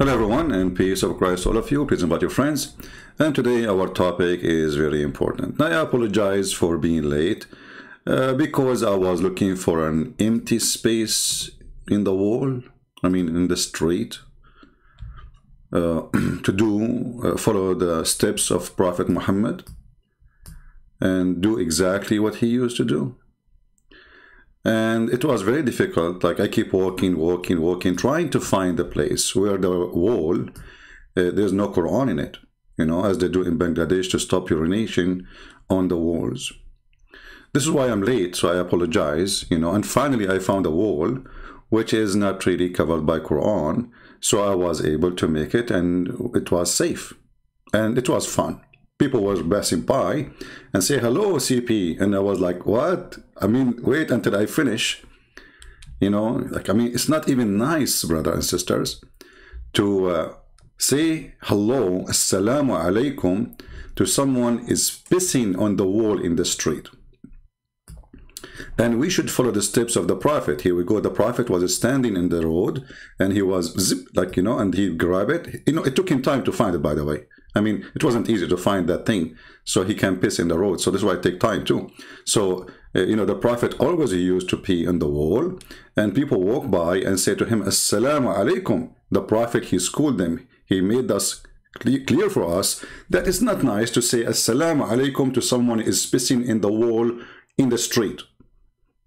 Hello everyone, and peace of Christ all of you, peace about your friends. And today our topic is very important. Now I apologize for being late because I was looking for an empty space in the wall, in the street, to follow the steps of Prophet Muhammad and do exactly what he used to do. And it was very difficult. Like, I keep walking, trying to find a place where the wall, there's no Quran in it, as they do in Bangladesh to stop urination on the walls. This is why I'm late, so I apologize, and finally I found a wall which is not really covered by Quran, so I was able to make it, and it was safe, and it was fun. People were passing by and say, hello, CP. And I was like, what? Wait until I finish. It's not even nice, brothers and sisters, to say hello, assalamu alaikum, to someone is pissing on the wall in the street. And we should follow the steps of the Prophet. Here we go. The Prophet was standing in the road, and he was zip, and he grabbed it. It took him time to find it, by the way. It wasn't easy to find that thing, so he can piss in the road. So this is why it takes time too. So, the Prophet always used to pee on the wall, and people walk by and say to him, Assalamu alaikum. The Prophet, he schooled them. He made us clear for us that it's not nice to say Assalamu alaikum to someone who is pissing in the wall in the street.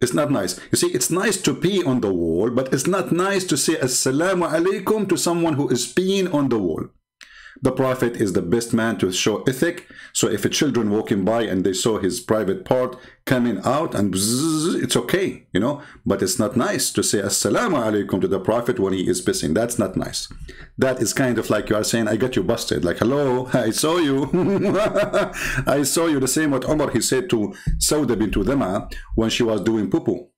It's not nice. You see, it's nice to pee on the wall, but it's not nice to say Assalamu alaikum to someone who is peeing on the wall. The Prophet is the best man to show ethic. So if a children walking by and they saw his private part coming out and bzzz, it's okay, but it's not nice to say Assalamu alaikum to the Prophet when he is pissing. That's not nice. That is kind of like you are saying, I got you busted. Like, hello, I saw you. I saw you. The same what Umar, he said to Sauda bint Dama when she was doing poo-poo.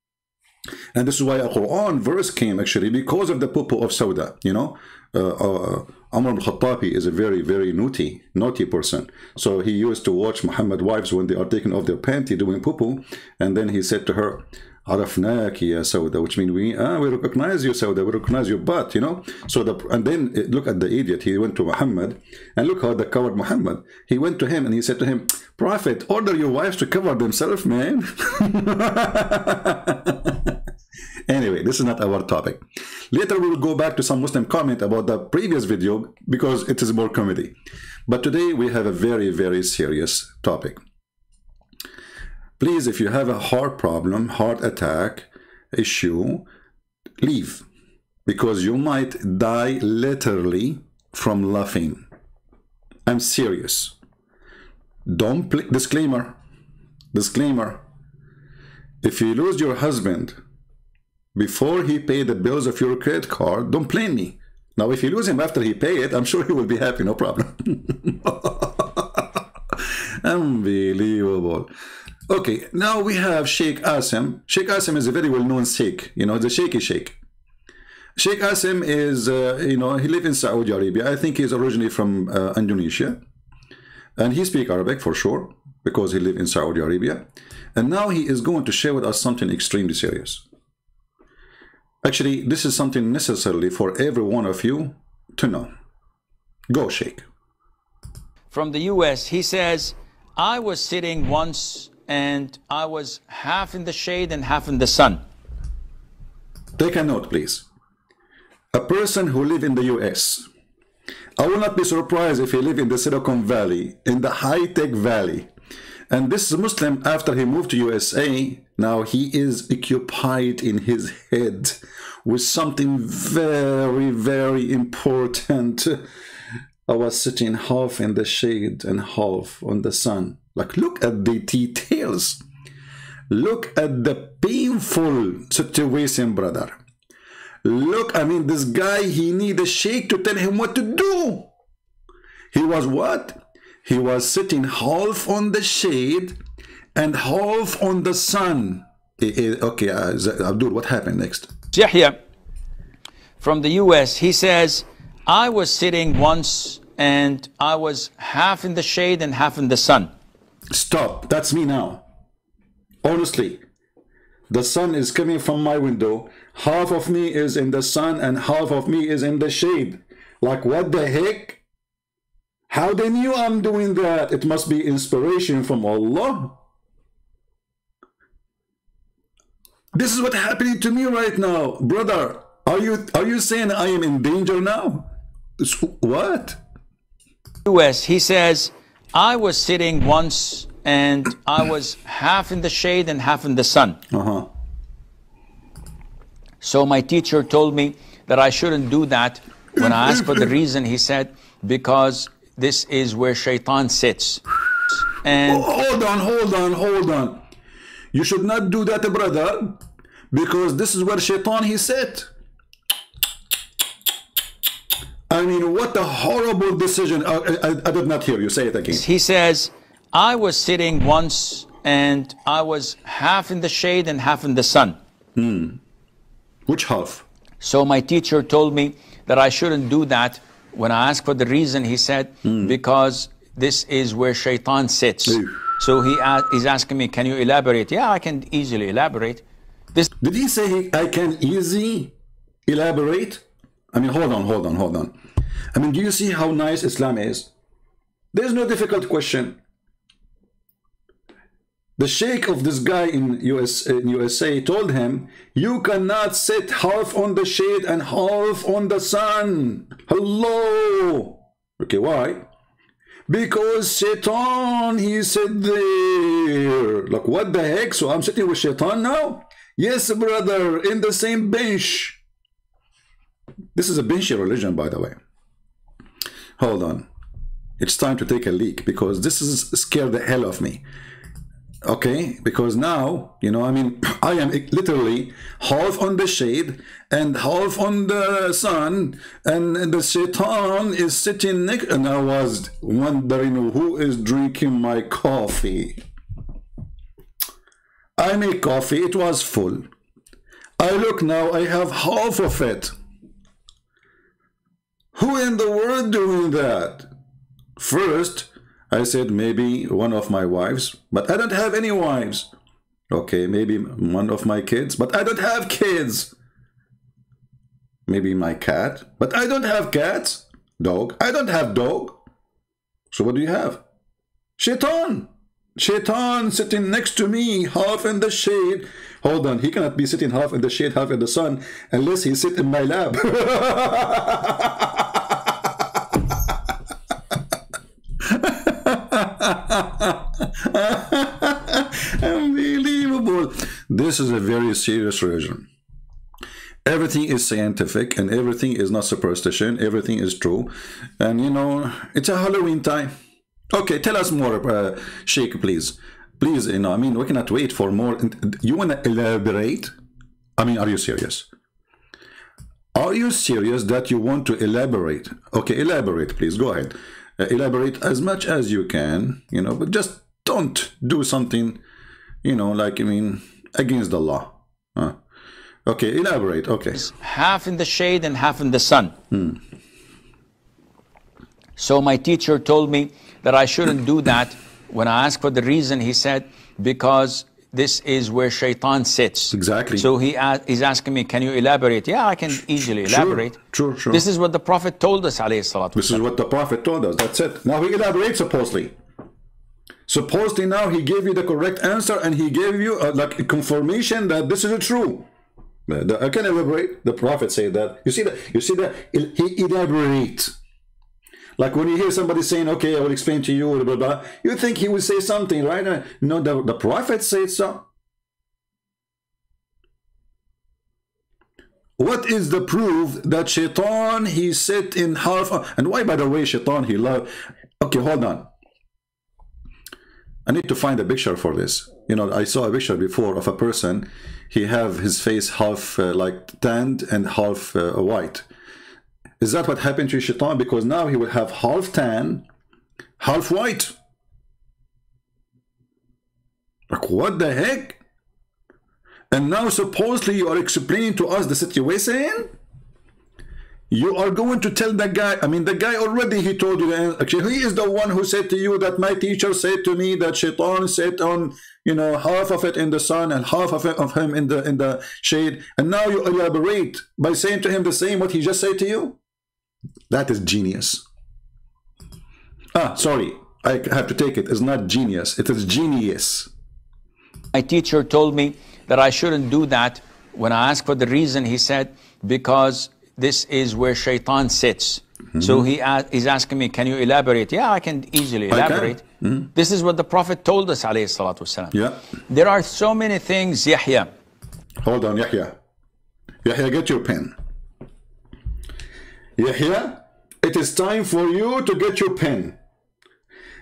And this is why a Quran verse came actually because of the poo-poo of Sauda, Umar al-Khattabi is a very, very naughty person. So he used to watch Muhammad wives when they are taking off their panty doing poo-poo, and then he said to her, Arafnaki ya Sauda, which means we recognize you, Sauda, we recognize your butt, and then look at the idiot. He went to Muhammad, and look how they covered Muhammad. He went to him and he said to him, Prophet, order your wives to cover themselves, man. Anyway, this is not our topic. Later we will go back to some Muslim comment about the previous video because it is more comedy. But today we have a very, very serious topic. Please, if you have a heart problem, heart attack issue, leave. Because you might die literally from laughing. I'm serious. Don't play. Disclaimer. If you lose your husband before he paid the bills of your credit card, don't blame me. Now, if you lose him after he paid it, I'm sure he will be happy, no problem. Unbelievable. Okay, now we have Sheikh Asim. Sheikh Asim is a very well-known Sheikh, the shaky Sheikh. Sheikh Asim is, he lives in Saudi Arabia. I think he's originally from Indonesia. And he speaks Arabic for sure, because he lives in Saudi Arabia. And now he is going to share with us something extremely serious. Actually, this is something necessarily for every one of you to know. Go, Sheikh. From the US, he says, I was sitting once and I was half in the shade and half in the sun. Take a note, please. A person who lives in the US, I will not be surprised if he lives in the Silicon Valley, in the high-tech valley. And this Muslim, after he moved to USA, now he is occupied in his head with something very, very important. I was sitting half in the shade and half on the sun. Like, look at the details. Look at the painful situation, brother. Look, this guy, he need a sheikh to tell him what to do. He was what? He was sitting half on the shade and half on the sun. Okay, Abdul, what happened next? Yahya, from the US, he says, I was sitting once and I was half in the shade and half in the sun. Stop. That's me now. Honestly, the sun is coming from my window. Half of me is in the sun and half of me is in the shade. Like, what the heck? How they knew I'm doing that? It must be inspiration from Allah. This is what's happening to me right now, brother. Are you saying I am in danger now? What? US, he says, I was sitting once and I was half in the shade and half in the sun. So my teacher told me that I shouldn't do that. When I asked for the reason, he said, because this is where shaitan sits. And hold on. You should not do that, brother, because this is where shaitan he sat. I mean, what a horrible decision. I did not hear you. Say it again. He says, I was sitting once and I was half in the shade and half in the sun. Which half? So my teacher told me that I shouldn't do that. When I asked for the reason, he said, because this is where shaitan sits. So he's asking me, can you elaborate? Yeah, I can easily elaborate. Did he say I can easily elaborate? I mean, hold on. I mean, do you see how nice Islam is? There's no difficult question. The sheikh of this guy in USA told him, you cannot sit half on the shade and half on the sun. Hello. Okay, why? Because shaitan, he said there. Like, what the heck? So I'm sitting with shaitan now? Yes, brother, in the same bench. This is a benchy religion, by the way. Hold on. It's time to take a leak, because this is scared the hell of me. Okay, because now, you know, I mean, I am literally half on the shade and half on the sun, and the shaitan is sitting next, and I was wondering who is drinking my coffee. I make coffee, it was full. I look now, I have half of it. Who in the world doing that? First, I said maybe one of my wives, but I don't have any wives. Okay, maybe one of my kids, but I don't have kids. Maybe my cat, but I don't have cats. Dog, I don't have dog. So what do you have? Shaitan. Shaitan sitting next to me, half in the shade. Hold on, he cannot be sitting half in the shade, half in the sun, unless he sit in my lap. Unbelievable. This is a very serious religion. Everything is scientific and everything is not superstition. Everything is true. And you know, it's a Halloween time. Okay, tell us more, Sheikh, please. Please, you know, I mean, we cannot wait for more. You want to elaborate? I mean, are you serious? Are you serious that you want to elaborate? Okay, elaborate, please. Go ahead. Elaborate as much as you can, you know, but just don't do something, you know, like, I mean, against the law. Okay, elaborate. Okay. Half in the shade and half in the sun. So my teacher told me that I shouldn't do that. When I asked for the reason, he said, because this is where shaitan sits. Exactly. So he's asking me, can you elaborate? Yeah, I can easily elaborate. Sure. This is what the Prophet told us, alayhi salatu. This is what the Prophet told us. That's it. Now he elaborates supposedly. Supposedly now he gave you the correct answer and he gave you like a confirmation that this is true. I can elaborate. The Prophet said that. You see that he elaborates. Like when you hear somebody saying, okay, I will explain to you, blah, blah, blah, you think he will say something, right? No, the Prophet said so. What is the proof that shaitan, he sit in half? And why, by the way, shaitan, he loved? Okay, hold on. I need to find a picture for this. You know, I saw a picture before of a person. He have his face half like tanned and half white. Is that what happened to shaitan? Because now he will have half tan, half white. Like, what the heck? And now supposedly you are explaining to us the situation? You are going to tell the guy, I mean, the guy already, he told you, actually, he is the one who said to you that my teacher said to me that shaitan sat on, you know, half of it in the sun and half of it of him in the shade. And now you elaborate by saying to him the same what he just said to you? That is genius. Ah, sorry. I have to take it. It's not genius. It is genius. My teacher told me that I shouldn't do that. When I asked for the reason, he said, because this is where shaitan sits. So he's asking me, can you elaborate? Yeah, I can easily elaborate. This is what the Prophet told us, alayhi salatu wasalam. Yeah. There are so many things, Yahya. Hold on, Yahya. Yahya, get your pen. Yahya, it is time for you to get your pen.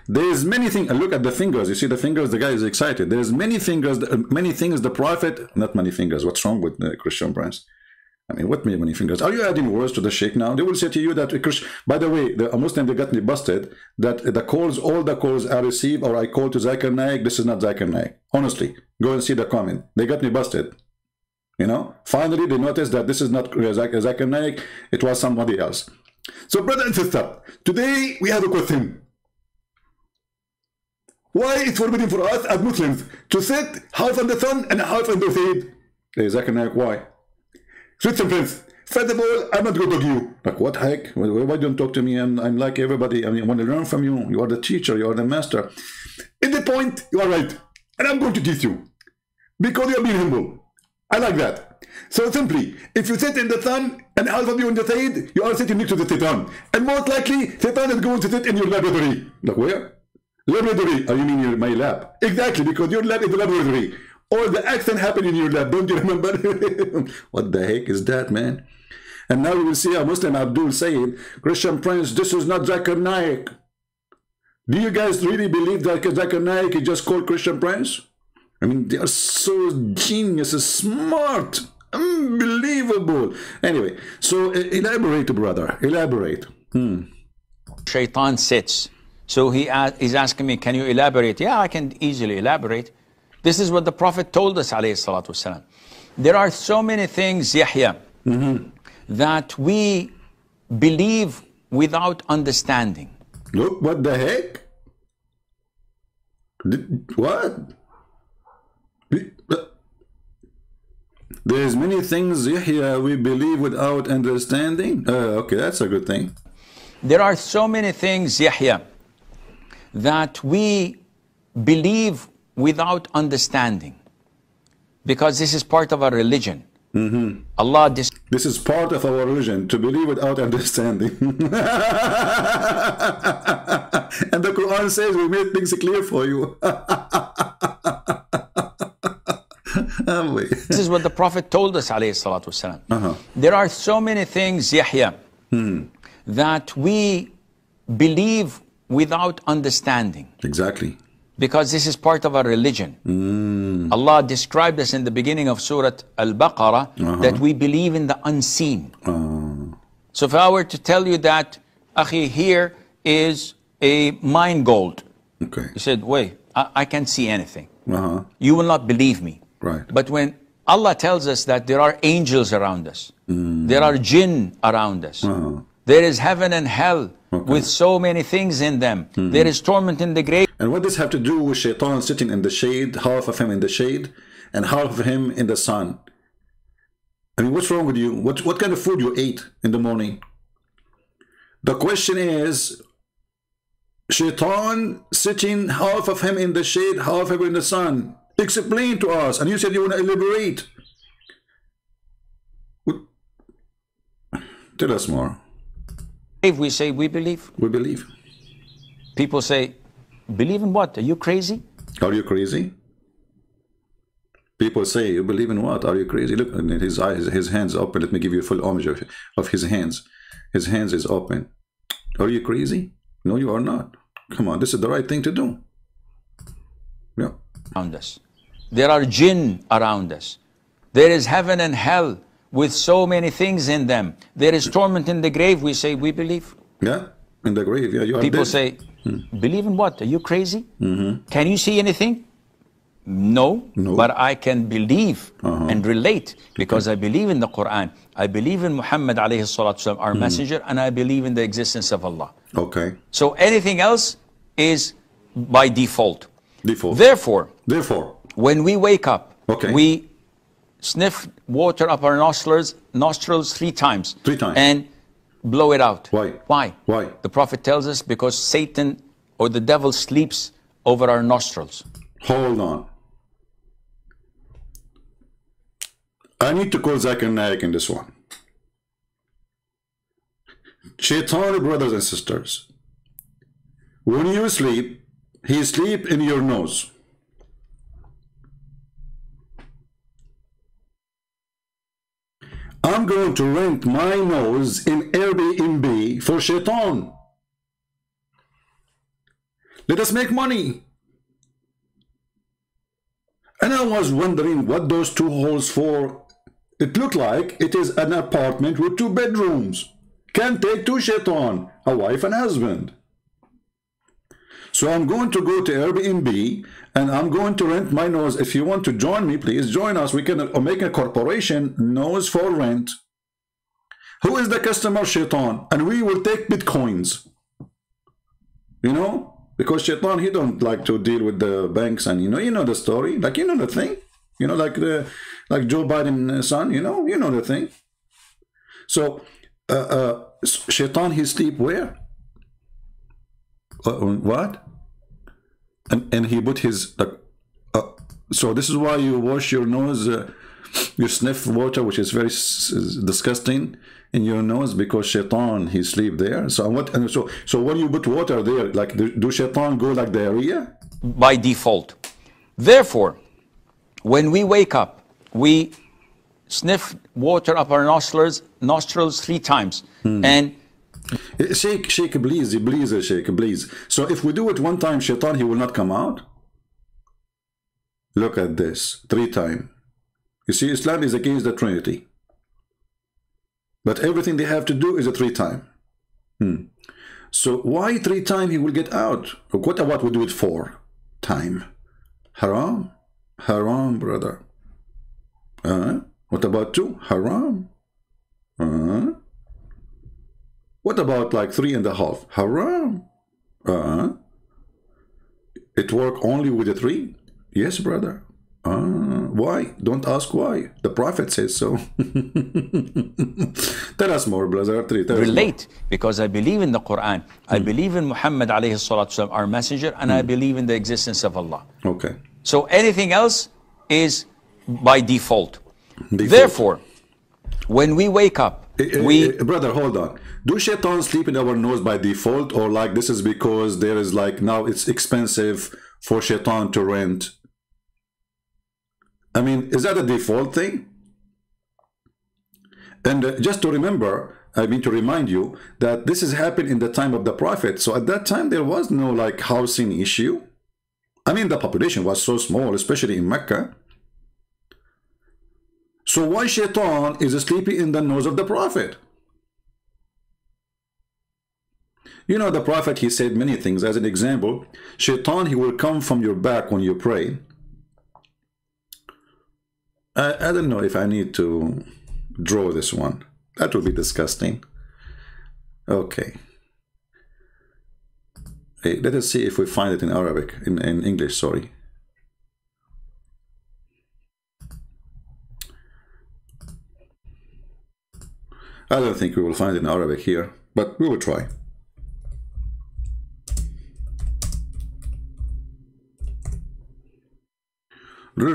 There's many things. Look at the fingers. You see the fingers? The guy is excited. There's many fingers, many things the Prophet, not many fingers. What's wrong with Christian brands? I mean, what many fingers? Are you adding words to the sheikh now? They will say to you that, by the way, a Muslim, they got me busted, that the calls, all the calls I receive or I call to Zakir Naik, this is not Zakir Naik. Honestly, go and see the comment. They got me busted. You know, finally they noticed that this is not Zakir Naik, it was somebody else. So, brother and sister, today we have a question. Why it's forbidden for us as Muslims to sit half on the sun and half on the shade? Hey, Zakir Naik, why? Listen, friends, first of all, I'm not going to you. Like, what heck? Why don't you talk to me? I'm like everybody. I mean, I want to learn from you. You are the teacher. You are the master. In the point, you are right. And I'm going to teach you. Because you are being humble. I like that. So simply, if you sit in the sun and half of you in the shade, you are sitting next to the Satan. And most likely, Satan is going to sit in your laboratory. Like, where? Laboratory. Oh, you mean my lab? Exactly, because your lab is the laboratory. Or the accent happened in your lab, don't you remember? What the heck is that, man? And now we will see a Muslim Abdul saying, Christian Prince, this is not Zakir Naik. Do you guys really believe that Zakir Naik is just called Christian Prince? I mean, they are so genius, smart, unbelievable. Anyway, so elaborate, brother, elaborate. Shaitan sits. So he's asking me, can you elaborate? Yeah, I can easily elaborate. This is what the Prophet told us, alayhi salatu wasalam. There are so many things, Yahya, that we believe without understanding. Look, what the heck? What? There's many things, Yahya, we believe without understanding? Okay, that's a good thing. There are so many things, Yahya, that we believe without understanding, because this is part of our religion. Allah this is part of our religion, to believe without understanding. And the Quran says we made things clear for you. This is what the Prophet told us, alayhi salatu wasalam. There are so many things, Yahya, that we believe without understanding. Exactly. Because this is part of our religion. Allah described us in the beginning of Surah Al-Baqarah that we believe in the unseen. So if I were to tell you that, Akhi, here is a mine gold. Okay. You said, wait, I can't see anything. You will not believe me. Right. But when Allah tells us that there are angels around us, there are jinn around us, there is heaven and hell with so many things in them, there is torment in the grave. And what does have to do with shaitan sitting in the shade, half of him in the shade, and half of him in the sun? I mean, what's wrong with you? What kind of food you ate in the morning? The question is, shaitan sitting, half of him in the shade, half of him in the sun. Explain to us. And you said you want to elaborate. Tell us more. If we say we believe. We believe. People say, believe in what? Are you crazy? Are you crazy? People say, you believe in what? Are you crazy? Look, his eyes, his hands open. Let me give you a full image of his hands. His hands is open. Are you crazy? No, you are not. Come on, this is the right thing to do. Yeah. Around us. There are jinn around us. There is heaven and hell with so many things in them. There is torment in the grave. We say, we believe. Yeah, in the grave. Yeah, you are People dead. say, believe in what? Are you crazy? Can you see anything? No, but I can believe and relate because I believe in the Quran. I believe in Muhammad alayhi salatu wasalam, our messenger, and I believe in the existence of Allah. Okay. So anything else is by default. Default. Therefore, when we wake up, we sniff water up our nostrils 3 times. 3 times. And blow it out. Why? Why? Why? The Prophet tells us because Satan or the devil sleeps over our nostrils. Hold on. I need to call Zakir and Naik in this one. Shaitan, brothers and sisters, when you sleep, he sleep in your nose. I'm going to rent my nose in Airbnb for Shaitan. Let us make money. And I was wondering what those two holes for. It looked like it is an apartment with 2 bedrooms. Can take 2 Shaitan, a wife and husband. So I'm going to go to Airbnb and I'm going to rent my nose. If you want to join me, please join us. We can make a corporation, nose for rent. Who is the customer? Shaitan. And we will take bitcoins. You know? Because Shaitan, he don't like to deal with the banks, and you know the story. Like, you know the thing. You know, like Joe Biden's son, you know the thing. So Shaitan, he sleep where? What? And he put his so this is why you wash your nose, you sniff water which is very disgusting in your nose, because Shaitan, he sleep there. So what? And so when you put water there, like do Shaitan go like diarrhea? By default. Therefore, when we wake up, we sniff water up our nostrils 3 times. And shake please, shake please. So if we do it 1 time, Shaitan, he will not come out. Look at this, 3 times. You see, Islam is against the Trinity, but everything they have to do is a 3 times. So why 3 times he will get out? What about we do it 4 times? Haram, haram, brother. What about 2? Haram. What about like 3.5? Haram. It work only with the 3? Yes, brother. Why? Don't ask why. The Prophet says so. Tell us more, brother. Relate, because I believe in the Quran. I believe in Muhammad alayhi salatu wasalam, our messenger, and I believe in the existence of Allah. Okay. So anything else is by default. Therefore, when we wake up, brother, hold on. Do Shaitan sleep in our nose by default, or like this is because there is like now it's expensive for Shaitan to rent? I mean, is that a default thing? And just to remember, I mean to remind you that this has happened in the time of the Prophet. So at that time there was no like housing issue. I mean, the population was so small, especially in Mecca. So why Shaitan is sleeping in the nose of the Prophet? You know, the Prophet, he said many things. As an example, Shaitan, he will come from your back when you pray. I don't know if I need to draw this one. That would be disgusting. Okay. Hey, let us see if we find it in Arabic, in English, sorry. I don't think we will find it in Arabic here, but we will try. You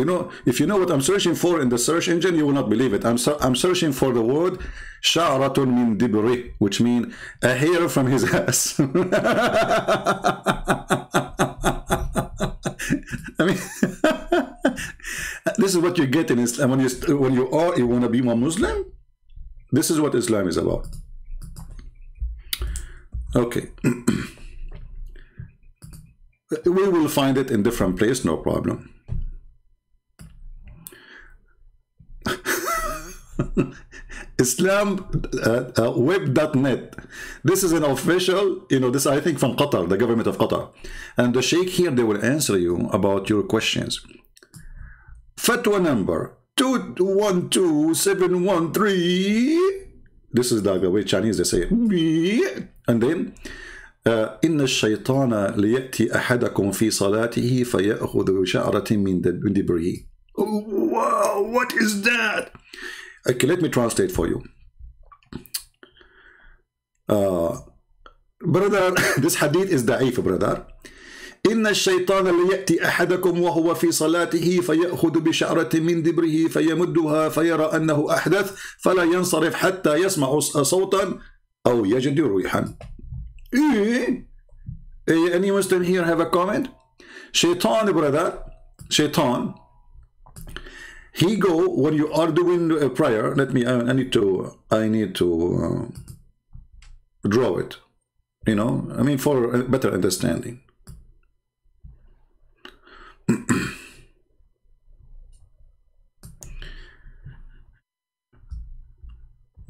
know, if you know what I'm searching for in the search engine, you will not believe it. I'm searching for the word sha'ratun min dibri, which means a hair from his ass. I mean, this is what you get in Islam when you want to be a Muslim. This is what Islam is about. Okay. We will find it in different place, no problem. Islam web.net. This is an official, you know, this I think from Qatar, the government of Qatar. And the Sheikh here, they will answer you about your questions. Fatwa number 212713. This is like the way Chinese they say it. And then إن الشيطان ليأتي أحدكم في صلاته فيأخذ شعرة من دبره. Wow, what is that? Okay, let me translate for you. Brother, this hadith is da'if, brother. إن الشيطان ليأتي أحدكم وهو في صلاته فيأخذ بشعرة من دبره فيمدها فيرى أنه أحدث فلا ينصرف حتى يسمع صوتا أو يجد ريحا. Any Muslim here have a comment? Shaitan, brother, Shaitan, he go when you are doing a prayer. Let me. I need to draw it. You know, I mean, for a better understanding.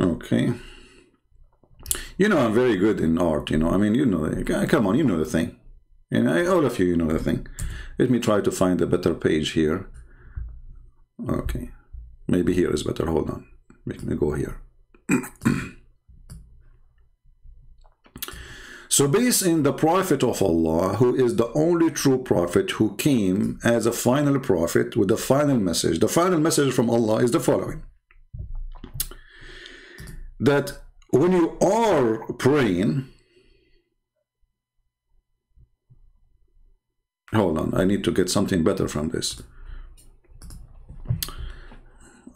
Okay. You know, I'm very good in art. You know, I mean, you know, come on, you know the thing. You know, all of you, you know the thing. Let me try to find a better page here. Okay, maybe here is better. Hold on, let me go here. So based in the Prophet of Allah, who is the only true prophet who came as a final prophet with the final message. The final message from Allah is the following: that when you are praying, hold on, I need to get something better from this.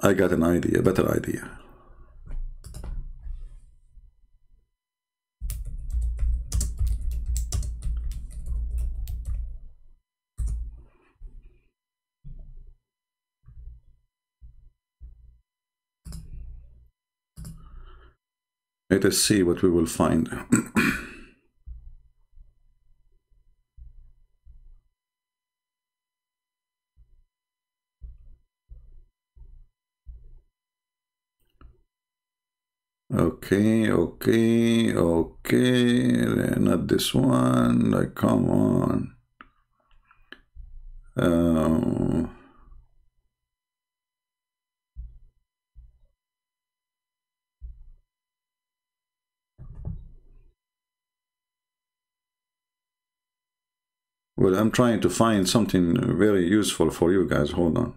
I got an idea, better idea. Let us see what we will find. Okay, not this one, like, come on. Well, I'm trying to find something very useful for you guys. Hold on.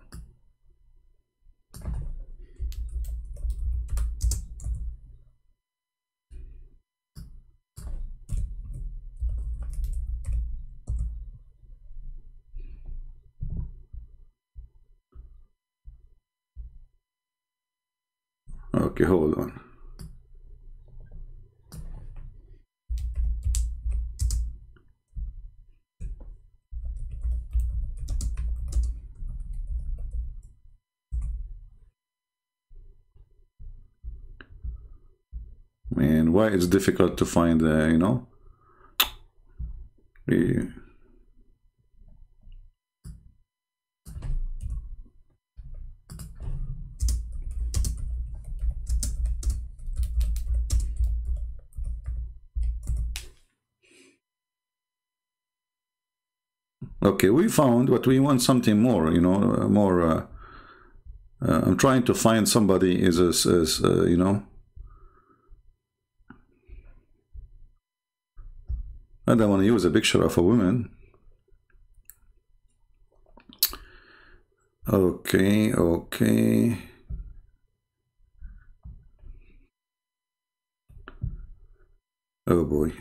Okay, hold on. Man, why it's difficult to find, you know? Okay, we found, but we want something more, you know, more. I'm trying to find somebody you know. I don't want to use a picture of a woman. Okay. Oh boy.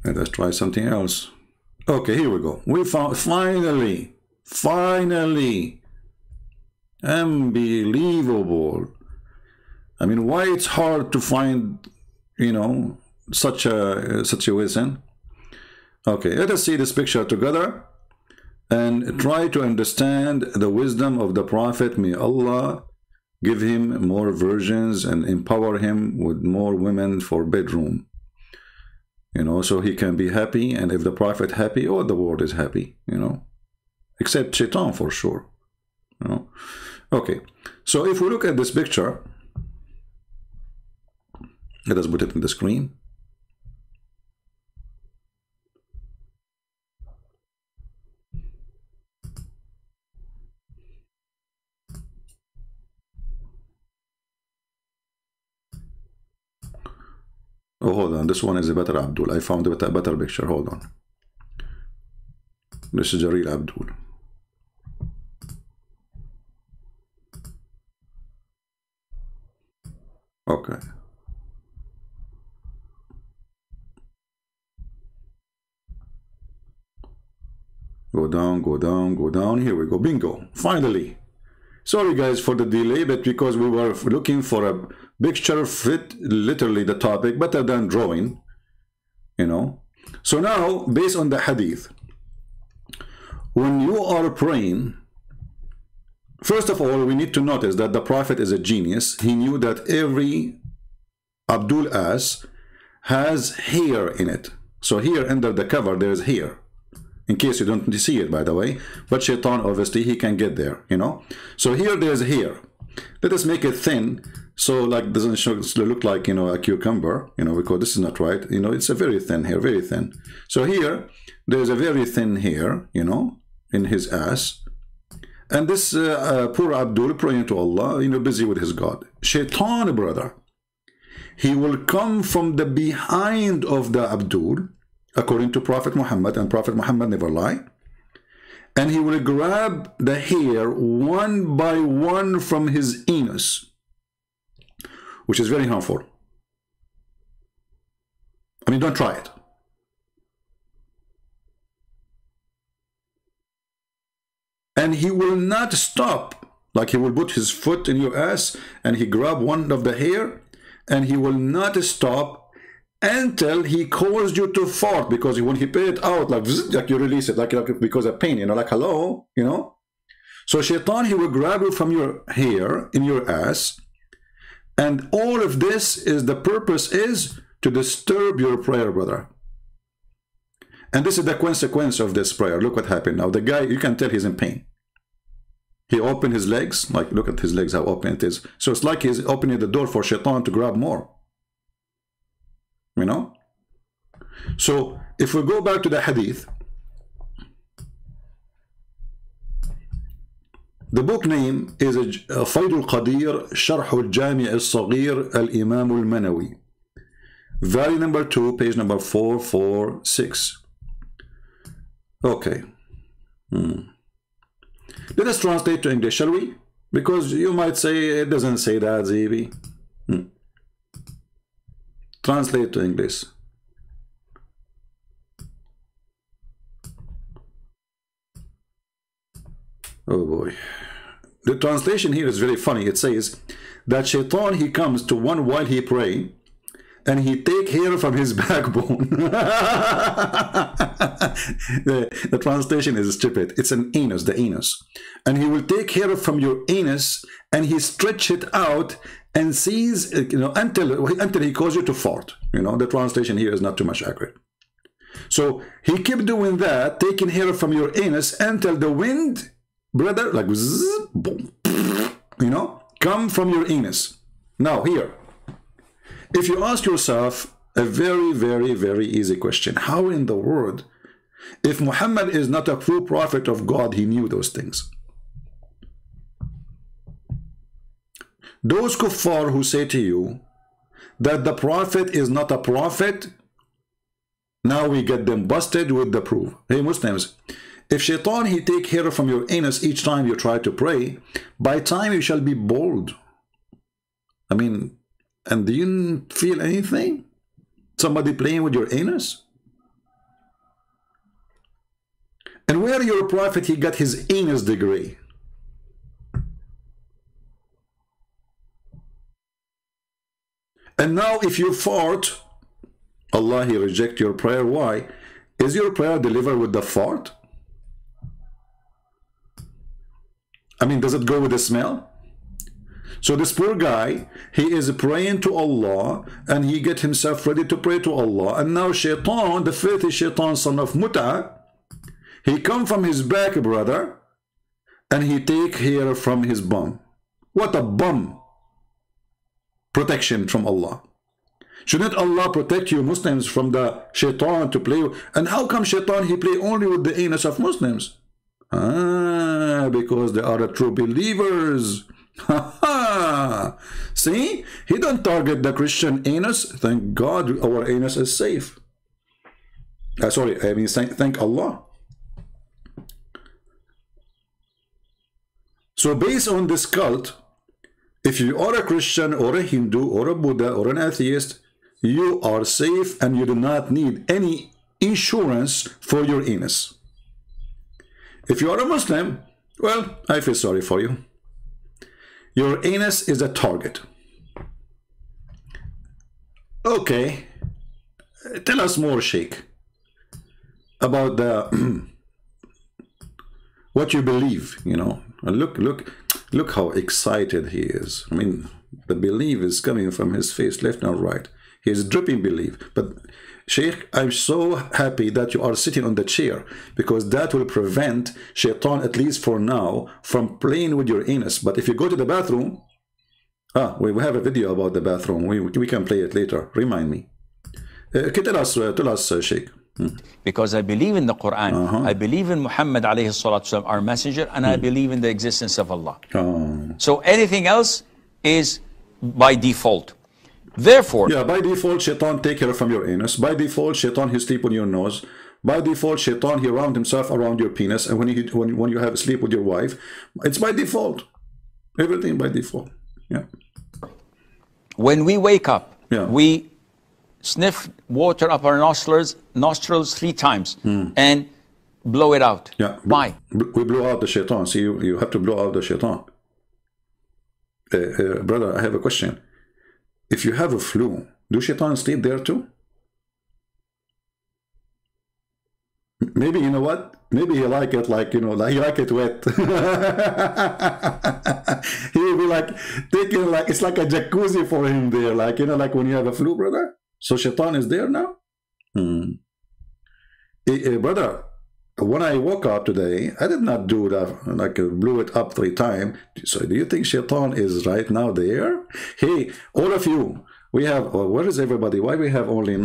Let us try something else. Okay, here we go. We found, finally, unbelievable. I mean, why it's hard to find, you know, such a situation. Okay, let us see this picture together and try to understand the wisdom of the Prophet. May Allah give him more virgins and empower him with more women for bedroom. You know, so he can be happy, and if the Prophet happy, all the world is happy, you know, except Shaitan for sure, you know. Okay, so if we look at this picture, let us put it in the screen. Oh, hold on. This one is a better Abdul. I found a better picture. Hold on. This is a real Abdul. Okay. Go down, go down, go down. Here we go. Bingo. Finally. Sorry guys for the delay, but because we were looking for a picture fit literally the topic better than drawing, you know. So now, based on the hadith, when you are praying, first of all, we need to notice that the Prophet is a genius. He knew that every Abdul ass has hair in it. So here under the cover there is hair. In case you don't see it, by the way. But Shaitan, obviously, he can get there, you know. So here there's hair. Let us make it thin, so like doesn't look like, you know, a cucumber, you know, because this is not right. You know, it's a very thin hair, very thin. So here there's a very thin hair, you know, in his ass. And this poor Abdul praying to Allah, you know, busy with his God. Shaitan, brother, he will come from the behind of the Abdul, according to Prophet Muhammad, and Prophet Muhammad never lie, and he will grab the hair one by one from his anus, which is very harmful. I mean, don't try it. And he will not stop. Like, he will put his foot in your ass and he grab one of the hair, and he will not stop until he caused you to fart, because when he pay it out, like you release it, like because of pain, you know, like hello, you know. So Shaitan, he will grab you from your hair in your ass, and all of this is, the purpose is to disturb your prayer, brother. And this is the consequence of this prayer. Look what happened now. The guy, you can tell he's in pain. He opened his legs, like look at his legs, how open it is. So it's like he's opening the door for Shaitan to grab more. You know? So if we go back to the hadith, the book name is Fayd al-Qadir Sharh al-Jami' al-Saghir al-Imam al-Manawi, volume number 2, page number 446. Okay. Let us translate to English, shall we? Because you might say it doesn't say that, Zibi. Translate to English. Oh boy. The translation here is very funny. It says that Shaitan, he comes to one while he pray, and he take hair from his backbone. the translation is stupid. It's an anus, the anus. And he will take hair from your anus and he stretch it out and sees, you know, until he causes you to fart. You know, the translation here is not too much accurate. So he kept doing that, taking hair from your anus until the wind, brother, like zzz, boom, you know, come from your anus. Now here, if you ask yourself a very, very, very easy question, how in the world, if Muhammad is not a true prophet of God, he knew those things? Those kuffar who say to you that the prophet is not a prophet, now we get them busted with the proof. Hey Muslims, if Shaitan, he take hair from your anus each time you try to pray, by time you shall be bald. I mean, and do you feel anything? Somebody playing with your anus? And where your prophet, he got his anus degree? And now if you fart, Allah, he reject your prayer. Why? Is your prayer delivered with the fart? I mean, does it go with the smell? So this poor guy, he is praying to Allah, and he get himself ready to pray to Allah. And now Shaitan, the filthy Shaitan, son of Muta, he come from his back, brother, and he take hair from his bum. What a bum. Protection from Allah. Shouldn't Allah protect you Muslims from the Shaitan to play? And how come Shaitan, he play only with the anus of Muslims? Because they are the true believers. See, he don't target the Christian anus. Thank God our anus is safe. Sorry, I mean thank Allah. So based on this cult, If you are a Christian or a Hindu or a Buddha or an atheist, you are safe and you do not need any insurance for your anus. If you are a Muslim, well, I feel sorry for you. Your anus is a target. Okay, tell us more, Sheikh, about the what you believe. You know, look how excited he is. I mean, the belief is coming from his face, left and right. He is dripping belief. But Sheikh, I'm so happy that you are sitting on the chair, because that will prevent Shaitan, at least for now, from playing with your anus. But if you go to the bathroom, we have a video about the bathroom. We can play it later. Remind me. Tell us, Sheikh. Because I believe in the Quran, I believe in Muhammad alayhi salatu wasalam, our messenger, and I believe in the existence of Allah. So anything else is by default. Therefore, yeah, by default, Shaitan take care from your anus. By default, Shaitan he sleep on your nose. By default, Shaitan he round himself around your penis. And when you have sleep with your wife, it's by default. Everything by default. Yeah. When we wake up, yeah, we sniff water up our nostrils 3 times and blow it out. Yeah. Why? We blow out the Shaitan. See, you have to blow out the Shaitan. Brother, I have a question. If you have a flu, do Shaitan sleep there too? Maybe, you know what? Maybe he like it like, you know, like he like it wet. He will be like taking, like, it's like a jacuzzi for him there, like, you know, like when you have a flu, brother. So Shaitan is there now? Brother, when I woke up today, I did not do that, like blew it up 3 times. So do you think Shaitan is right now there? Hey, all of you, we have, where is everybody? Why we have only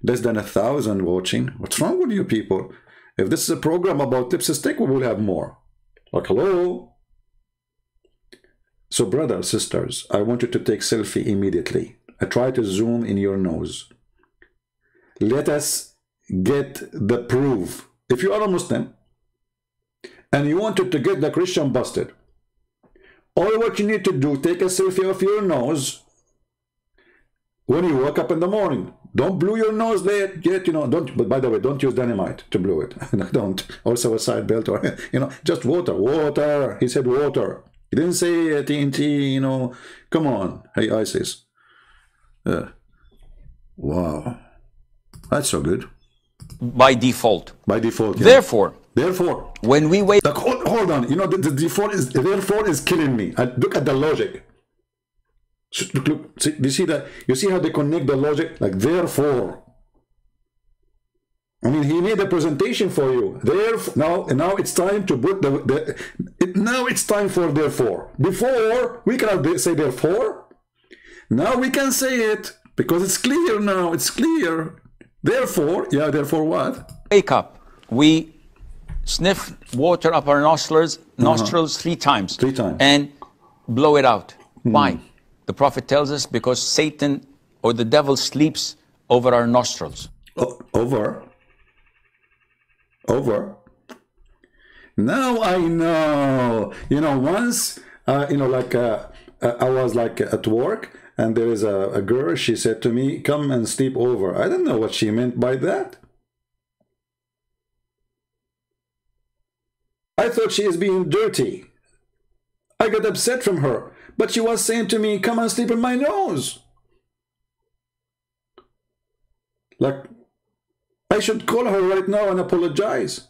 less than 1,000 watching? What's wrong with you people? If this is a program about tips and stick, we will have more. Like, hello? So brothers, sisters, I want you to take selfie immediately. I try to zoom in your nose. Let us get the proof. If you are a Muslim and you wanted to get the Christian busted, all what you need to do, take a selfie of your nose when you wake up in the morning. Don't blow your nose yet, you know, don't, but by the way, don't use dynamite to blow it. Don't. Also a side belt or, you know, just water. He said water. He didn't say TNT, you know. Come on. Hey, ISIS. Wow. That's so good. By default. By default, yeah. Therefore, when we wait... Like, hold on. You know, the default is... Therefore is killing me. Look at the logic. Look. See, you see that? You see how they connect the logic? Like, therefore. I mean, he made a presentation for you. Therefore, now it's time to put now it's time for therefore. Before, we cannot say therefore. Now we can say it. Because it's clear now. It's clear. Therefore, yeah, therefore what? Wake up. We sniff water up our nostrils 3 times. 3 times. And blow it out. Why? The Prophet tells us because Satan or the devil sleeps over our nostrils. Over? Now I know. You know, once, you know, like I was like at work, and there is a girl, she said to me, come and sleep over. I don't know what she meant by that. I thought she is being dirty. I got upset from her. But she was saying to me, come and sleep in my nose. Like, I should call her right now and apologize.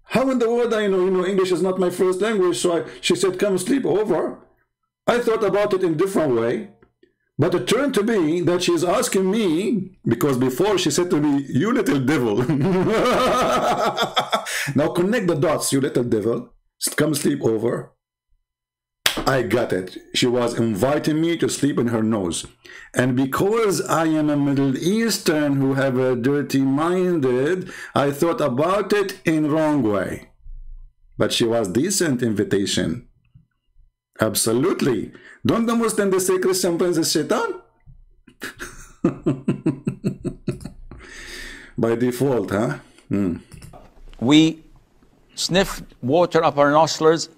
How in the world, you know, English is not my first language, so she said, come sleep over. I thought about it in a different way, but it turned to be that she's asking me, because before she said to me, you little devil. Now connect the dots, you little devil. Come sleep over. I got it. She was inviting me to sleep in her nose. And because I am a Middle Eastern who have a dirty-minded, I thought about it in wrong way. But she was decent invitation. Absolutely. Don't the Muslims, they say Christian friends is Shaitan? By default, huh? We sniff water up our nostrils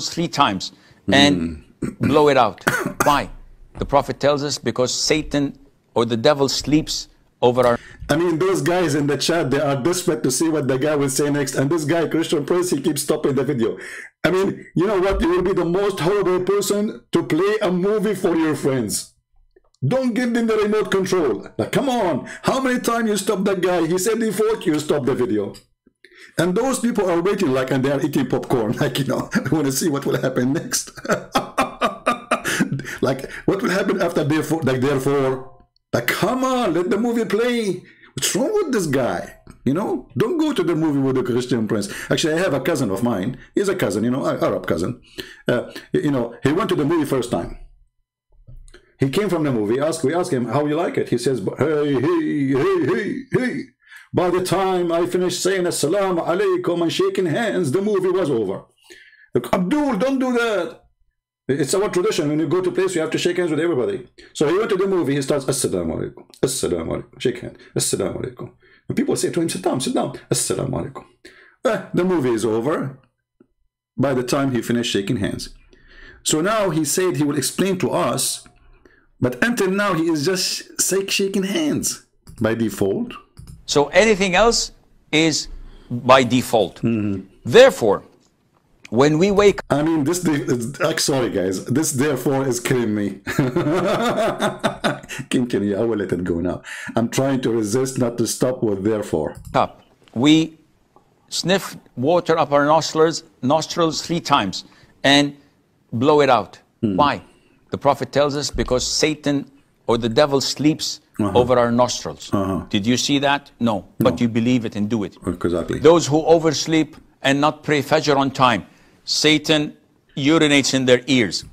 3 times and blow it out. Why? The Prophet tells us because Satan or the devil sleeps over our... I mean, those guys in the chat, they are desperate to see what the guy will say next. And this guy, Christian Prince, he keeps stopping the video. I mean, you know what? You will be the most horrible person to play a movie for your friends. Don't give them the remote control. Like, come on. How many times you stop that guy? He said default, you stop the video. And those people are waiting, like, and they are eating popcorn. Like, you know, I want to see what will happen next. Like, what will happen after therefore? Like, therefore. Like, come on, let the movie play. What's wrong with this guy? You know, don't go to the movie with the Christian Prince. Actually, I have a cousin of mine. He's a cousin, you know, Arab cousin. You know, he went to the movie first time. He came from the movie. We asked him how you like it. He says, hey. By the time I finished saying assalamu alaikum and shaking hands, the movie was over. Look, Abdul, don't do that. It's our tradition. When you go to a place, you have to shake hands with everybody. So he went to the movie. He starts, assalamu alaikum, assalamu alaikum, shake hands, assalamu alaikum. And people say to him, sit down, assalamu alaikum. The movie is over by the time he finished shaking hands. So now he said he will explain to us, but until now he is just shaking hands by default. So anything else is by default. Therefore, when we wake up... I mean, sorry guys, this therefore is killing me. Continue, I will let it go now. I'm trying to resist not to stop with therefore. We sniff water up our nostrils 3 times and blow it out. Why? The Prophet tells us because Satan or the devil sleeps over our nostrils. Did you see that? No. But you believe it and do it. Exactly. Those who oversleep and not pray Fajr on time, Satan urinates in their ears.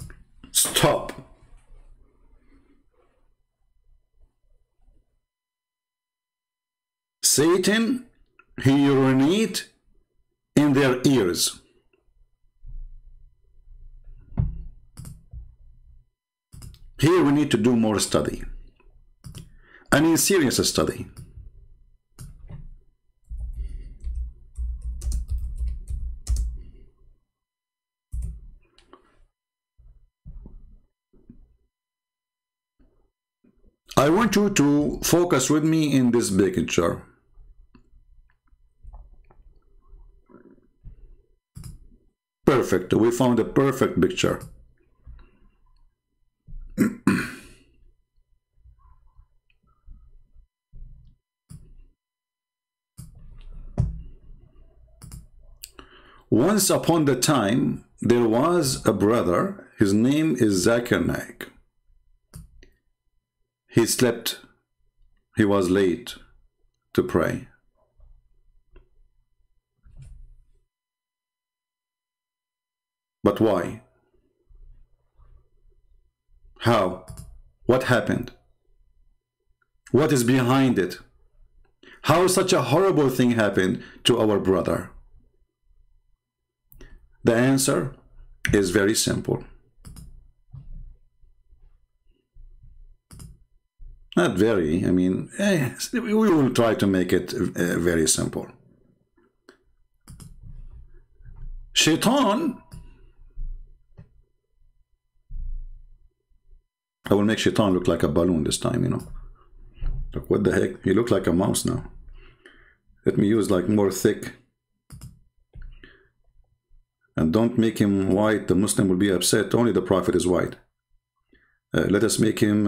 Stop. Satan, he urinates in their ears. Here we need to do more study. I mean, serious study. I want you to focus with me in this picture. Perfect. We found a perfect picture. Once upon the time, there was a brother. His name is Zakir Naik. He slept. He was late to pray. But why? How? What happened? What is behind it? How such a horrible thing happened to our brother? The answer is very simple. Not very, I mean, we will try to make it very simple. Shaitan, I will make Shaitan look like a balloon this time, you know. Look, what the heck? He looks like a mouse now. Let me use like more thick. And don't make him white. The Muslim will be upset. Only the Prophet is white. Let us make him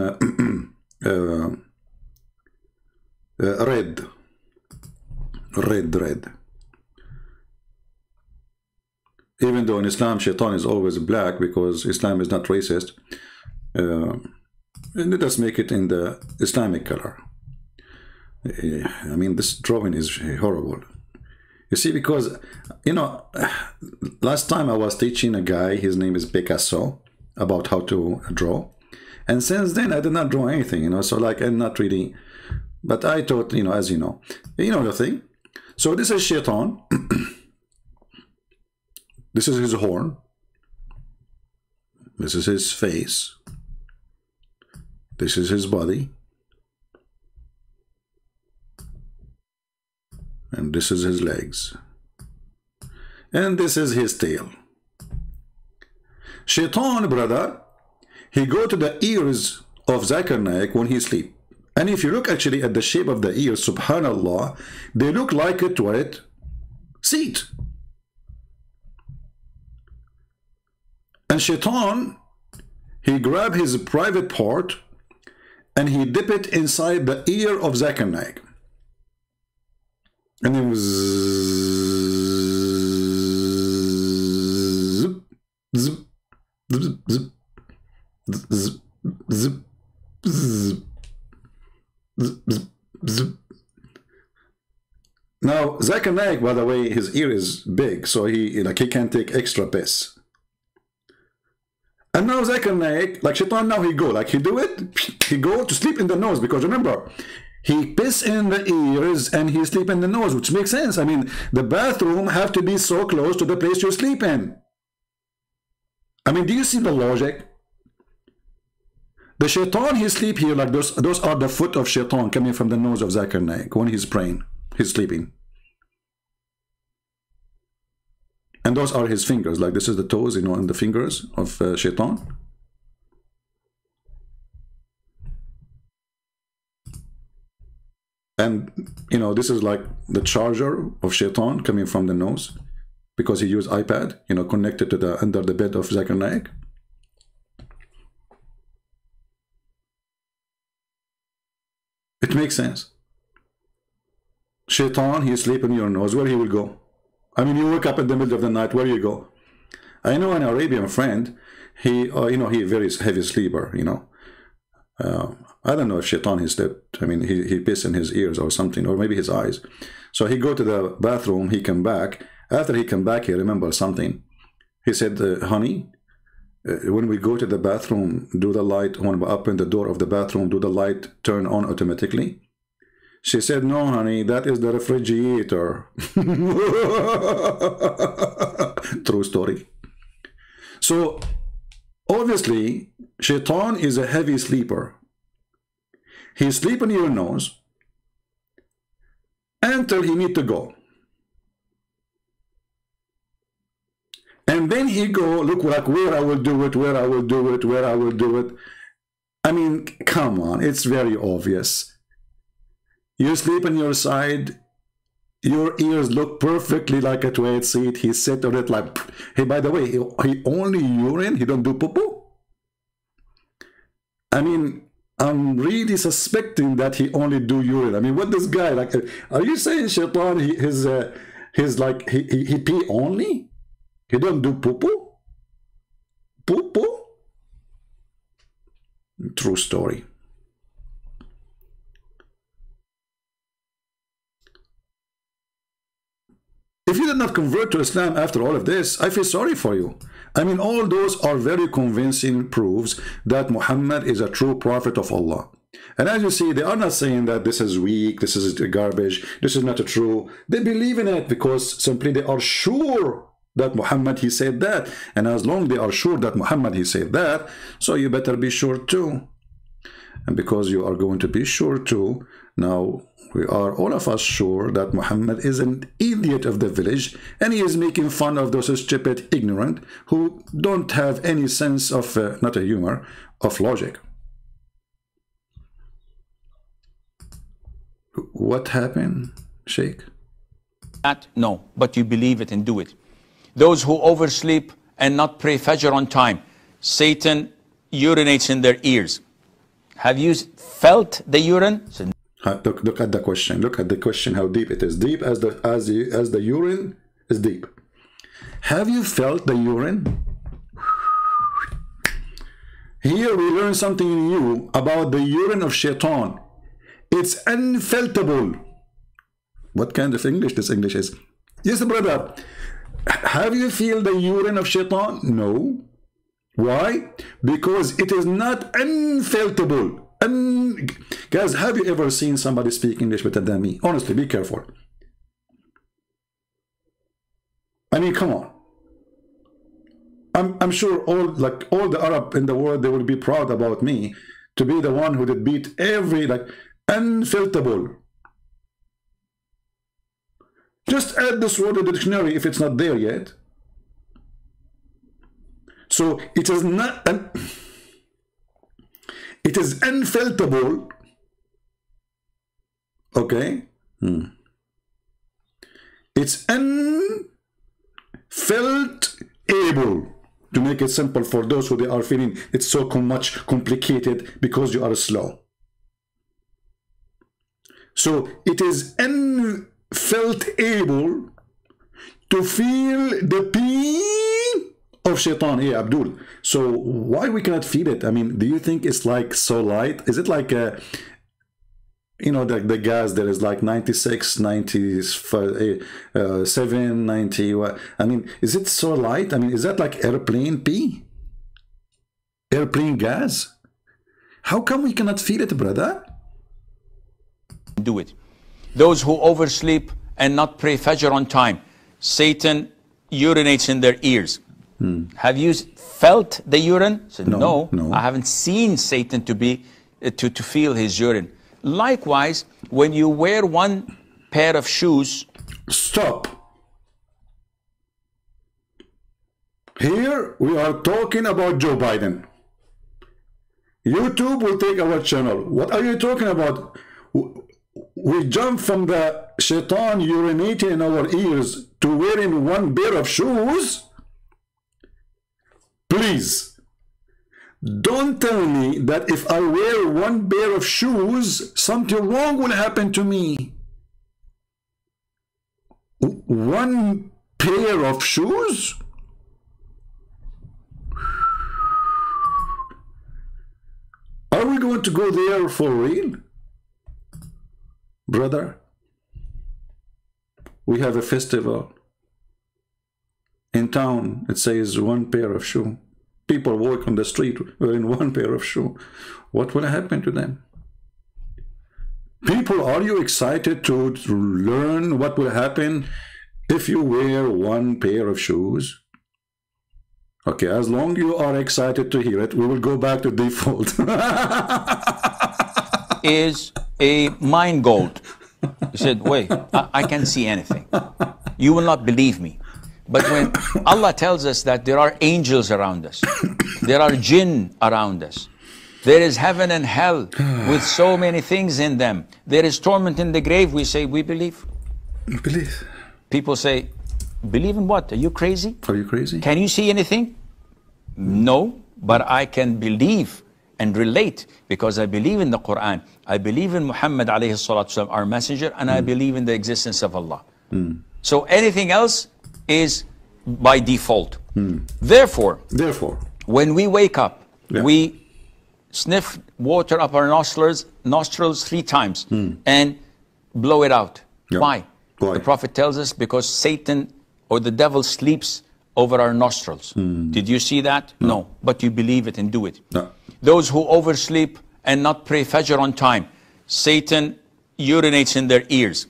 red. Red. Even though in Islam, Shaitan is always black because Islam is not racist. Let us make it in the Islamic color. I mean, this drawing is horrible. You see, because, you know, last time I was teaching a guy, his name is Picasso, about how to draw. And since then, I did not draw anything, you know, so like, I'm not really, but I thought, you know, as you know the thing. So this is Shaitan. This is his horn. This is his face. This is his body. And this is his legs. And this is his tail. Shaitan, brother, he go to the ears of Zakir Naik when he sleep. And if you look actually at the shape of the ears, subhanallah, they look like a toilet seat. And Shaitan, he grab his private part and he dip it inside the ear of Zakir Naik. And it was zip, zip, zip, zip, zip, zip, zip, zip. Now, Zakir Naik, by the way, his ear is big, so he can't take extra piss. And now Zakir Naik, like Shaitan, now he go to sleep in the nose, because remember, he piss in the ears and he sleep in the nose, which makes sense. I mean, the bathroom have to be so close to the place you sleep in. I mean, do you see the logic? The Shaitan, he sleep here like those are the foot of Shaitan coming from the nose of Zakir Naik when he's praying, he's sleeping. And those are his fingers, like this is the toes, you know, and the fingers of Shaitan. And, you know, this is like the charger of Shaitan coming from the nose, because he used iPad, you know, connected to the under the bed of Zakir Naik. It makes sense. Shaitan, he sleep in your nose, where he will go? I mean, you wake up in the middle of the night, where you go? I know an Arabian friend, he, you know, he very heavy sleeper, you know. I don't know if Shaitan he slept. I mean, he pissed in his ears or something, or maybe his eyes. So he go to the bathroom, he come back. After he come back, he remembers something. He said, honey, when we go to the bathroom, do the light, when we open the door of the bathroom, do the light turn on automatically? She said, no, honey, that is the refrigerator. True story. So, obviously, Shaitan is a heavy sleeper. He sleep in your nose until he need to go. And then he go, look, like, where I will do it, where I will do it, where I will do it. I mean, come on, it's very obvious. You sleep on your side, your ears look perfectly like a toilet seat. He sit on it like, hey, by the way, he only urine, he don't do poo-poo? I mean, I'm really suspecting that he only do urine. I mean, what this guy, like, are you saying Shaitan, his like, he pee only? He don't do poo-poo? Poo-poo? True story. If you did not convert to Islam after all of this, I feel sorry for you. I mean, all those are very convincing proofs that Muhammad is a true prophet of Allah. And as you see, they are not saying that this is weak, this is garbage, this is not true. They believe in it because simply they are sure that Muhammad, he said that. And as long as they are sure that Muhammad, he said that, so you better be sure too. And because you are going to be sure too, now we are all of us sure that Muhammad is an idiot of the village, and he is making fun of those stupid, ignorant, who don't have any sense of, not a humor, of logic. What happened, Sheikh? No, but you believe it and do it. Those who oversleep and not pray Fajr on time, Satan urinates in their ears. Have you felt the urine? Look at the question. Look at the question, how deep it is. Deep as the urine is deep. Have you felt the urine? Here we learn something new about the urine of Shaitan. It's unfeltable. What kind of English this English is? Yes, brother. Have you feel the urine of Shaitan? No. Why? Because it is not unfeltable. Guys, have you ever seen somebody speak English better than me? Honestly, be careful. I mean, come on. I'm sure all the Arab in the world, they will be proud about me to be the one who did beat every, like, unfilterable. Just add this word to the dictionary if it's not there yet. So it is not it is unfilterable. Okay. It's unfiltable, to make it simple for those who they are feeling it's so much complicated because you are slow. So it is unfiltable to feel the pain of shaitan. Hey, Abdul, so why we cannot feel it? I mean, do you think it's like so light? Is it like a, you know, the gas that is like 96, 97, 90? I mean, is it so light? I mean, is that like airplane pee? Airplane gas? How come we cannot feel it, brother? Do it. Those who oversleep and not pray Fajr on time, Satan urinates in their ears. Have you felt the urine? Said, no, I haven't seen Satan to feel his urine. Likewise, when you wear one pair of shoes. Stop. Here we are talking about Joe Biden. YouTube will take our channel. What are you talking about? We jump from the shaitan urinating in our ears to wearing one pair of shoes? Please, don't tell me that if I wear one pair of shoes, something wrong will happen to me. One pair of shoes? Are we going to go there for real? Brother, we have a festival in town. It says one pair of shoe. People walk on the street wearing one pair of shoe. What will happen to them? People, are you excited to learn what will happen if you wear one pair of shoes? Okay, as long as you are excited to hear it, we will go back to default. Is a mind gold. He said, wait, I can't see anything. You will not believe me. But when Allah tells us that there are angels around us, there are jinn around us, there is heaven and hell with so many things in them, there is torment in the grave, we say, we believe. Believe. People say, believe in what? Are you crazy? Are you crazy? Can you see anything? No, but I can believe and relate because I believe in the Quran. I believe in Muhammad alayhi salatu wasalam, our messenger, and I believe in the existence of Allah. So anything else is by default. Therefore, when we wake up, we sniff water up our nostrils 3 times and blow it out. Why? The Prophet tells us because Satan or the devil sleeps over our nostrils. Did you see that? No. But you believe it and do it. Those who oversleep and not pray Fajr on time, Satan urinates in their ears.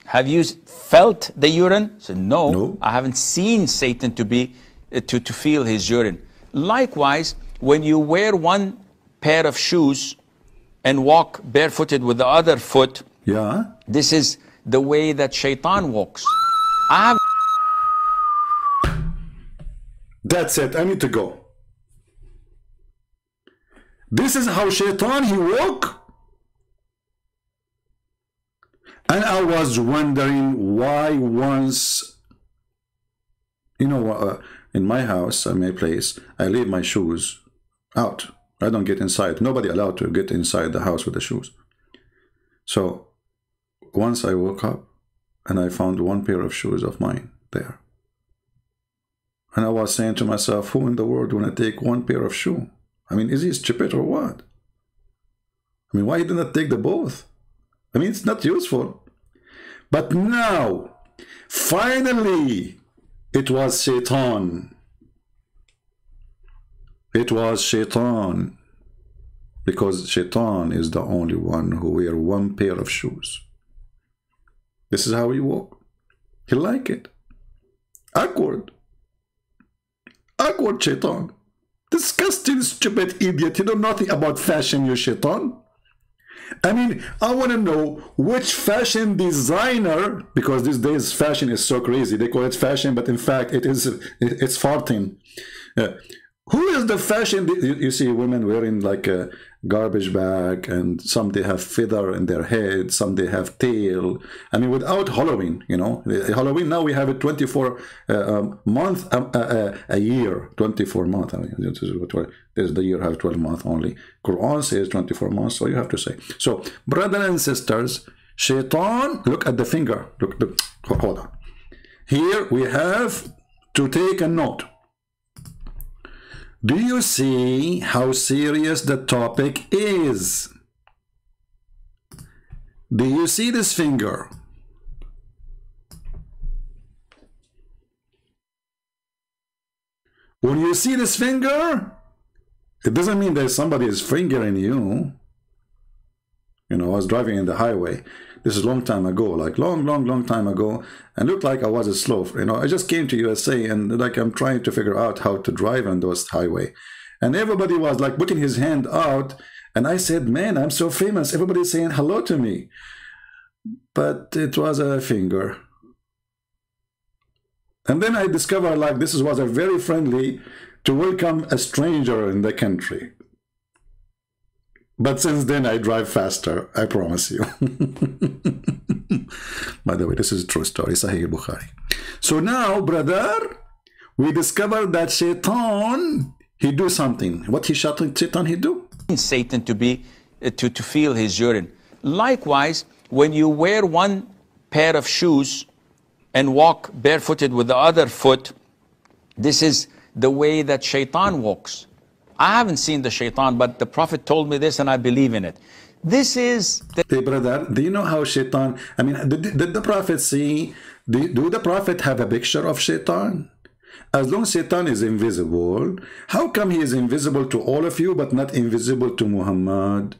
Have you felt the urine? Said, no, I haven't seen Satan to feel his urine. Likewise, when you wear one pair of shoes and walk barefooted with the other foot, this is the way that shaitan walks. That's it, I need to go. This is how shaitan he walk. And I was wondering why once, you know, in my house, in my place, I leave my shoes out. I don't get inside. Nobody allowed to get inside the house with the shoes. So once I woke up and I found one pair of shoes of mine there. And I was saying to myself, who in the world want to take one pair of shoe? I mean, is he stupid or what? I mean, why did not take the both? I mean, it's not useful. But now, finally, it was shaitan. It was shaitan. Because shaitan is the only one who wear one pair of shoes. This is how he walk. He like it. Awkward. Awkward shaitan. Disgusting, stupid idiot. You know nothing about fashion, you shaitan. I mean, I want to know which fashion designer, because these days fashion is so crazy. They call it fashion, but in fact, it's farting. Who is the fashion? You see women wearing like a garbage bag, and some they have feather in their head, some they have tail. I mean, without Halloween, you know, Halloween now we have it 24 month a year, 24 month. I mean, there's the year have 12 months only. Quran says 24 months, so you have to say. So, brothers and sisters, Shaitan, look at the finger. Look, hold on. Here we have to take a note. Do you see how serious the topic is? Do you see this finger? When you see this finger, it doesn't mean that somebody is fingering you. You know, I was driving in the highway. This is a long time ago, like long time ago, and looked like I was a slow. You know, I just came to USA and like I'm trying to figure out how to drive on those highway. And everybody was like putting his hand out, and I said, man, I'm so famous. Everybody's saying hello to me. But it was a finger. And then I discovered like this was a very friendly to welcome a stranger in the country. But since then, I drive faster, I promise you. By the way, this is a true story, Sahih Bukhari. So now, brother, we discovered that Shaitan, he do something. What Shaitan he do? Satan to be to feel his urine. Likewise, when you wear one pair of shoes and walk barefooted with the other foot, this is the way that Shaitan walks. I haven't seen the Shaitan, but the Prophet told me this and I believe in it. This is the... Hey brother, do you know how Shaitan, I mean, did the Prophet see, do the Prophet have a picture of Shaitan? As long as Shaitan is invisible, how come he is invisible to all of you but not invisible to Muhammad?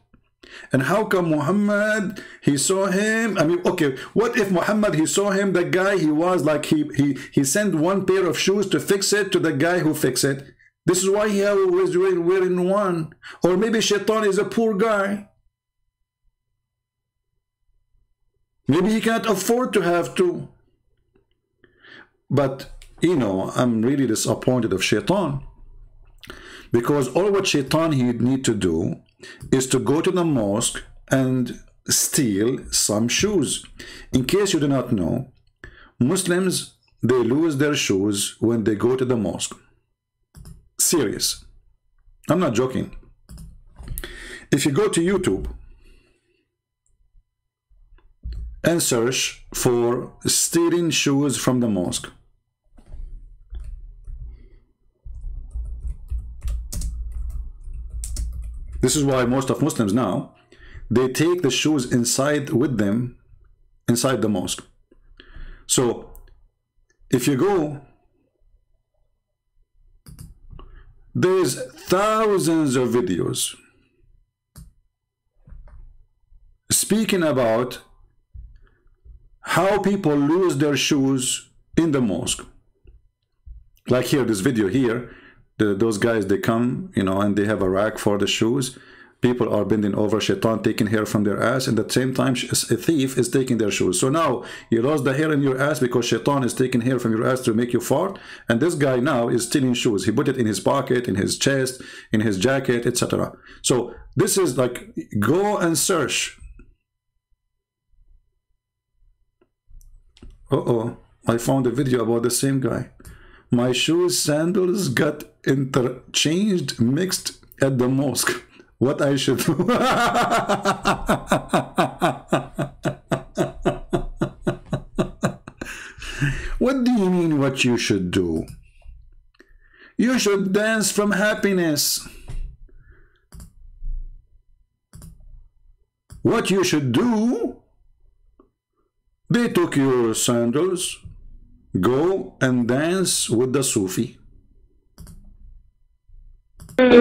And how come Muhammad, he saw him? I mean, okay, what if Muhammad, he saw him, the guy, he was like, he sent one pair of shoes to fix it to the guy who fixed it. This is why he was wearing one. Or maybe Shaitan is a poor guy. Maybe he can't afford to have two. But, you know, I'm really disappointed of Shaitan. Because all what Shaitan he need to do is to go to the mosque and steal some shoes. In case you do not know, Muslims, they lose their shoes when they go to the mosque. Serious. I'm not joking. If you go to YouTube and search for stealing shoes from the mosque, this is why most of Muslims now, they take the shoes inside with them, inside the mosque. So, if you go, there's thousands of videos speaking about how people lose their shoes in the mosque. Like here, this video here, those guys, they come, you know, and they have a rack for the shoes. People are bending over, Shaitan taking hair from their ass, and at the same time a thief is taking their shoes. So now you lost the hair in your ass because Shaitan is taking hair from your ass to make you fart, and this guy now is stealing shoes. He put it in his pocket, in his chest, in his jacket, etc. So this is like, go and search. I found a video about the same guy. My shoes, sandals got interchanged, mixed at the mosque. What I should do? What do you mean what you should do? You should dance from happiness. What you should do? They took your sandals. Go and dance with the Sufi. Hold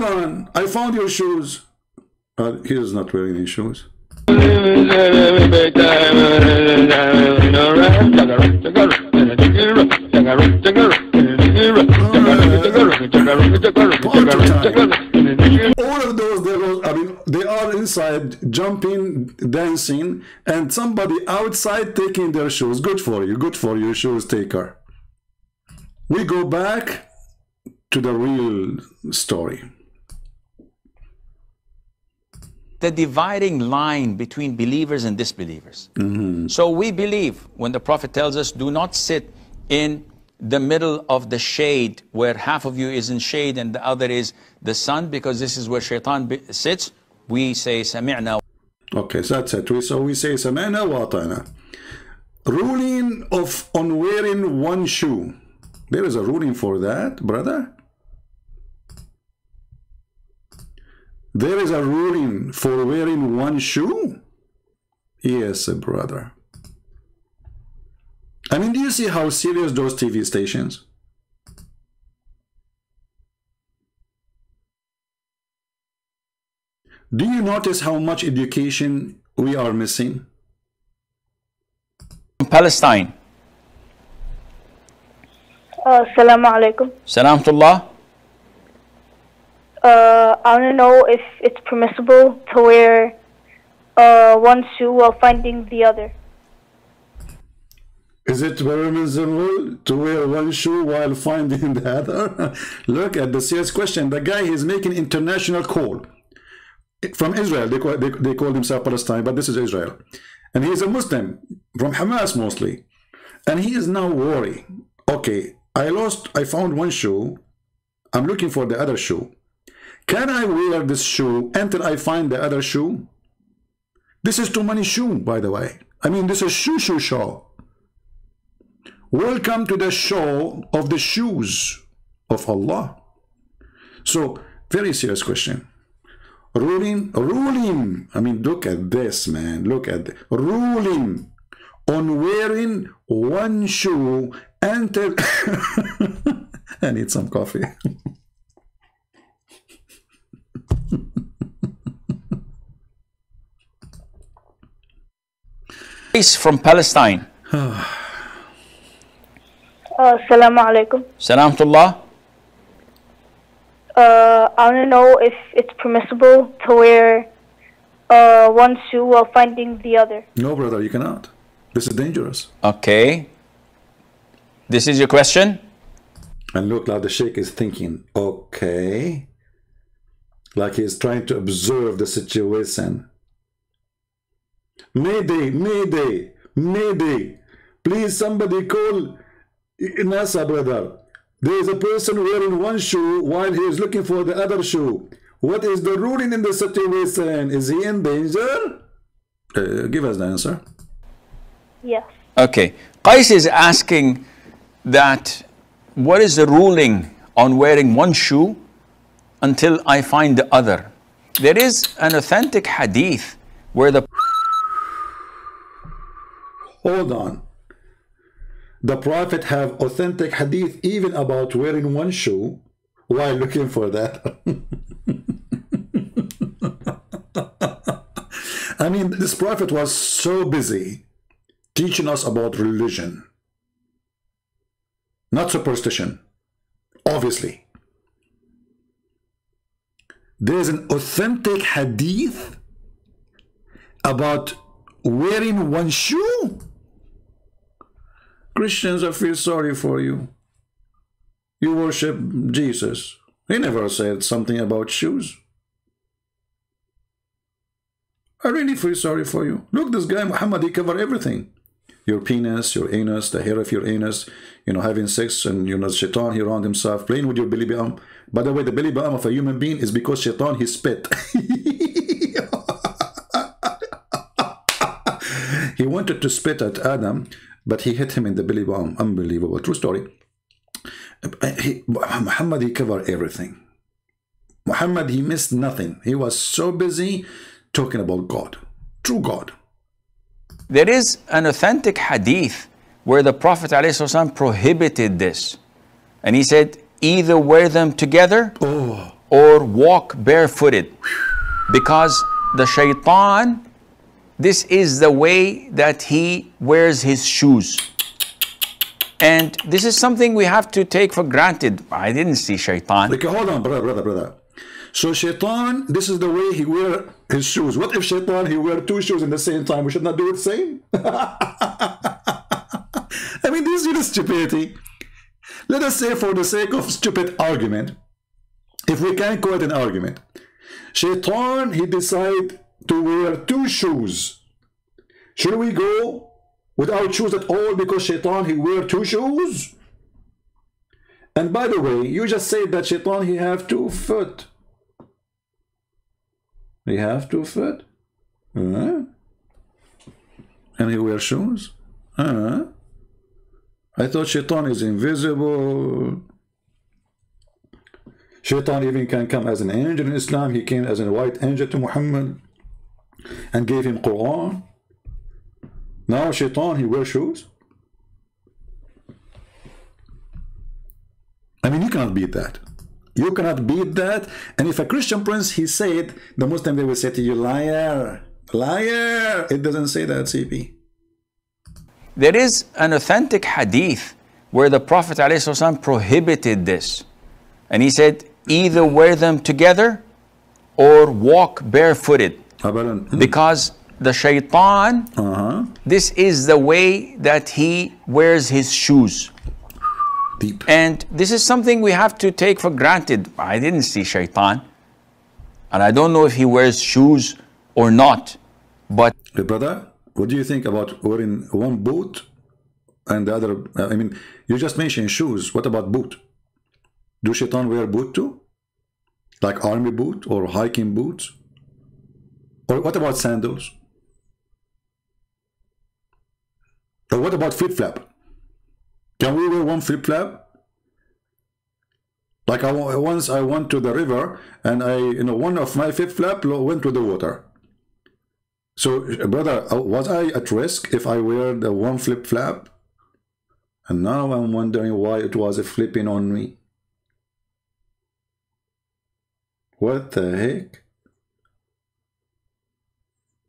on, I found your shoes. He is not wearing any shoes. All of those, I mean, they are inside, jumping, dancing, and somebody outside taking their shoes. Good for you, shoes taker. We go back to the real story. The dividing line between believers and disbelievers. So we believe when the Prophet tells us, do not sit in the middle of the shade where half of you is in shade and the other is the sun, because this is where shaitan sits. We say sami'na. Okay, so that's it. So we say sami'na wa ata'na. Ruling on wearing one shoe. There is a ruling for that, brother. There is a ruling for wearing one shoe? Yes, brother. I mean, do you see how serious those TV stations? Do you notice how much education we are missing? Palestine. Assalamu alaikum. Salamtullah. I want to know if it's permissible to wear one shoe while finding the other. Is it permissible to wear one shoe while finding the other? Look at the serious question. The guy is making international call from Israel. They call themselves Palestine, but this is Israel. And he is a Muslim from Hamas mostly. And he is now worried. Okay, I found one shoe. I'm looking for the other shoe. Can I wear this shoe until I find the other shoe? This is too many shoe, by the way. I mean, this is shoe show. Welcome to the show of the shoes of Allah. So, very serious question. Ruling. I mean, look at this, man. Look at this. Ruling on wearing one shoe until... I need some coffee. From Palestine. Assalamu alaikum. Salamtullah. I want to know if it's permissible to wear one shoe while finding the other. No, brother, you cannot. This is dangerous. Okay. This is your question? And look, like the sheikh is thinking, okay. Like he's trying to observe the situation. Mayday, mayday, mayday. Please, somebody call NASA, brother. There is a person wearing one shoe while he is looking for the other shoe. What is the ruling in the situation? Is he in danger? Give us the answer. Yes. Okay. Qais is asking that what is the ruling on wearing one shoe until I find the other? There is an authentic hadith where the... Hold on. The Prophet have authentic hadith even about wearing one shoe while looking for that. I mean, this Prophet was so busy teaching us about religion, not superstition, obviously. There's an authentic hadith about wearing one shoe. Christians, I feel sorry for you. You worship Jesus. He never said something about shoes. I really feel sorry for you. Look, this guy Muhammad, he covered everything. Your penis, your anus, the hair of your anus, you know, having sex, and you know, shaitan, he around himself, playing with your belly button. By the way, the belly button of a human being is because shaitan, he spit. He wanted to spit at Adam, but he hit him in the belly button. Unbelievable. True story. Muhammad, he covered everything. Muhammad, he missed nothing. He was so busy talking about God. True God. There is an authentic hadith where the Prophet ﷺ prohibited this. And he said, either wear them together or walk barefooted. because the shaitan, this is the way that he wears his shoes. And this is something we have to take for granted. I didn't see shaitan. Okay, hold on, brother. So shaitan, this is the way he wear his shoes. What if shaitan, he wear two shoes in the same time? We should not do it same? I mean, this is stupidity. Let us say, for the sake of stupid argument, if we can call it an argument, shaitan, he decide to wear two shoes. Should we go without shoes at all because shaitan, he wear two shoes? And by the way, you just said that shaitan, he have 2 foot. He have 2 foot? And he wear shoes? I thought shaitan is invisible. Shaitan even can come as an angel in Islam. He came as a white angel to Muhammad and gave him Quran. Now shaitan, he wears shoes? I mean, you cannot beat that. You cannot beat that. And if a Christian prince, he said, the Muslim, they will say to you, liar, liar. It doesn't say that, CP. There is an authentic hadith where the Prophet ﷺ prohibited this. And he said, either wear them together or walk barefooted. Because the shaitan, this is the way that he wears his shoes. Deep. And this is something we have to take for granted. I didn't see shaitan. And I don't know if he wears shoes or not. But hey, brother, what do you think about wearing one boot and the other? I mean, you just mentioned shoes. What about boot? Do shaitan wear boot too? Like army boot or hiking boots? Or what about sandals? Or what about flip-flap? Can we wear one flip-flap? Like once I went to the river and one of my flip-flap went to the water. So, brother, was I at risk if I wear the one flip-flap? And now I'm wondering why it was flipping on me. What the heck?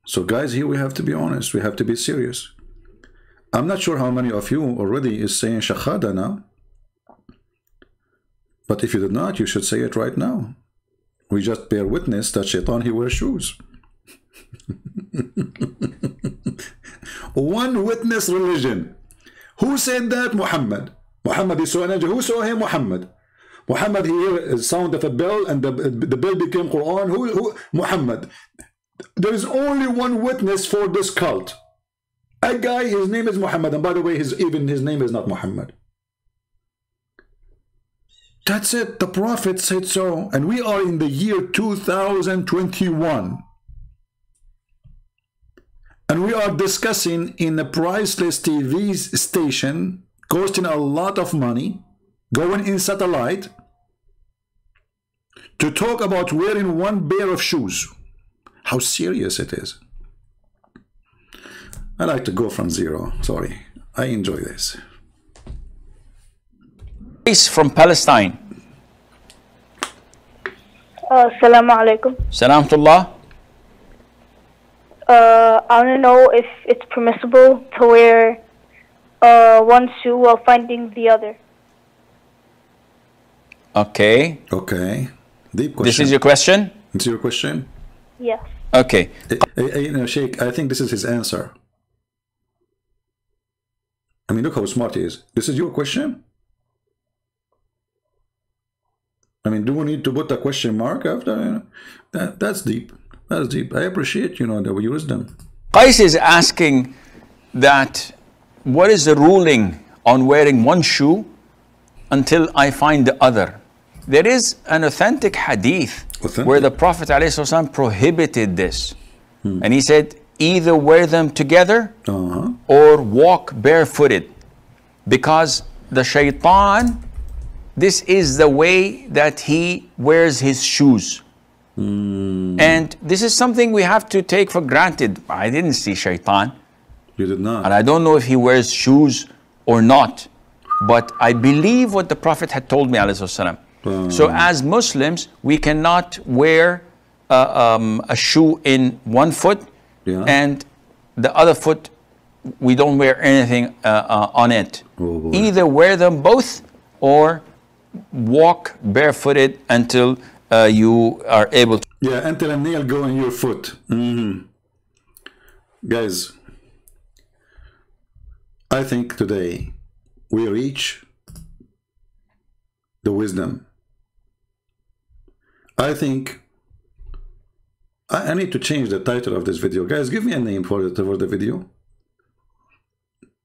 So, guys, here we have to be honest. We have to be serious. I'm not sure how many of you already is saying shahada now. But if you did not, you should say it right now. We just bear witness that shaitan, he wears shoes. One witness religion. Who said that? Muhammad. Muhammad, he saw an angel. Who saw him? Muhammad. Muhammad, he heard the sound of a bell and the bell became Quran. Who? Muhammad. There is only one witness for this cult. A guy, his name is Muhammad. And by the way, his name is not Muhammad. That's it. The Prophet said so. And we are in the year 2021. And we are discussing in a priceless TV station, costing a lot of money, going in satellite, to talk about wearing one pair of shoes. How serious it is. I like to go from zero. Sorry. I enjoy this. From Palestine. Assalamu alaikum. Salamtullah. I want to know if it's permissible to wear one shoe while finding the other. Okay. Okay. Deep question. This is your question? It's your question? Yes. Okay. Sheikh, I think this is his answer. I mean, look how smart he is. This is your question? I mean, do we need to put a question mark after? That's deep. That's deep. I appreciate, the wisdom. Qais is asking that what is the ruling on wearing one shoe until I find the other? There is an authentic hadith where the Prophet ﷺ prohibited this. And he said, either wear them together or walk barefooted. Because the shaitan, this is the way that he wears his shoes. And this is something we have to take for granted. I didn't see shaitan. You did not. And I don't know if he wears shoes or not. But I believe what the Prophet had told me, ﷺ. So as Muslims, we cannot wear a shoe in one foot, Yeah. and the other foot we don't wear anything on it. Oh, boy. Either wear them both or walk barefooted until you are able to. Yeah, until a nail go in your foot. Guys, I think today we reach the wisdom. I think I need to change the title of this video. Guys, give me a name for the video.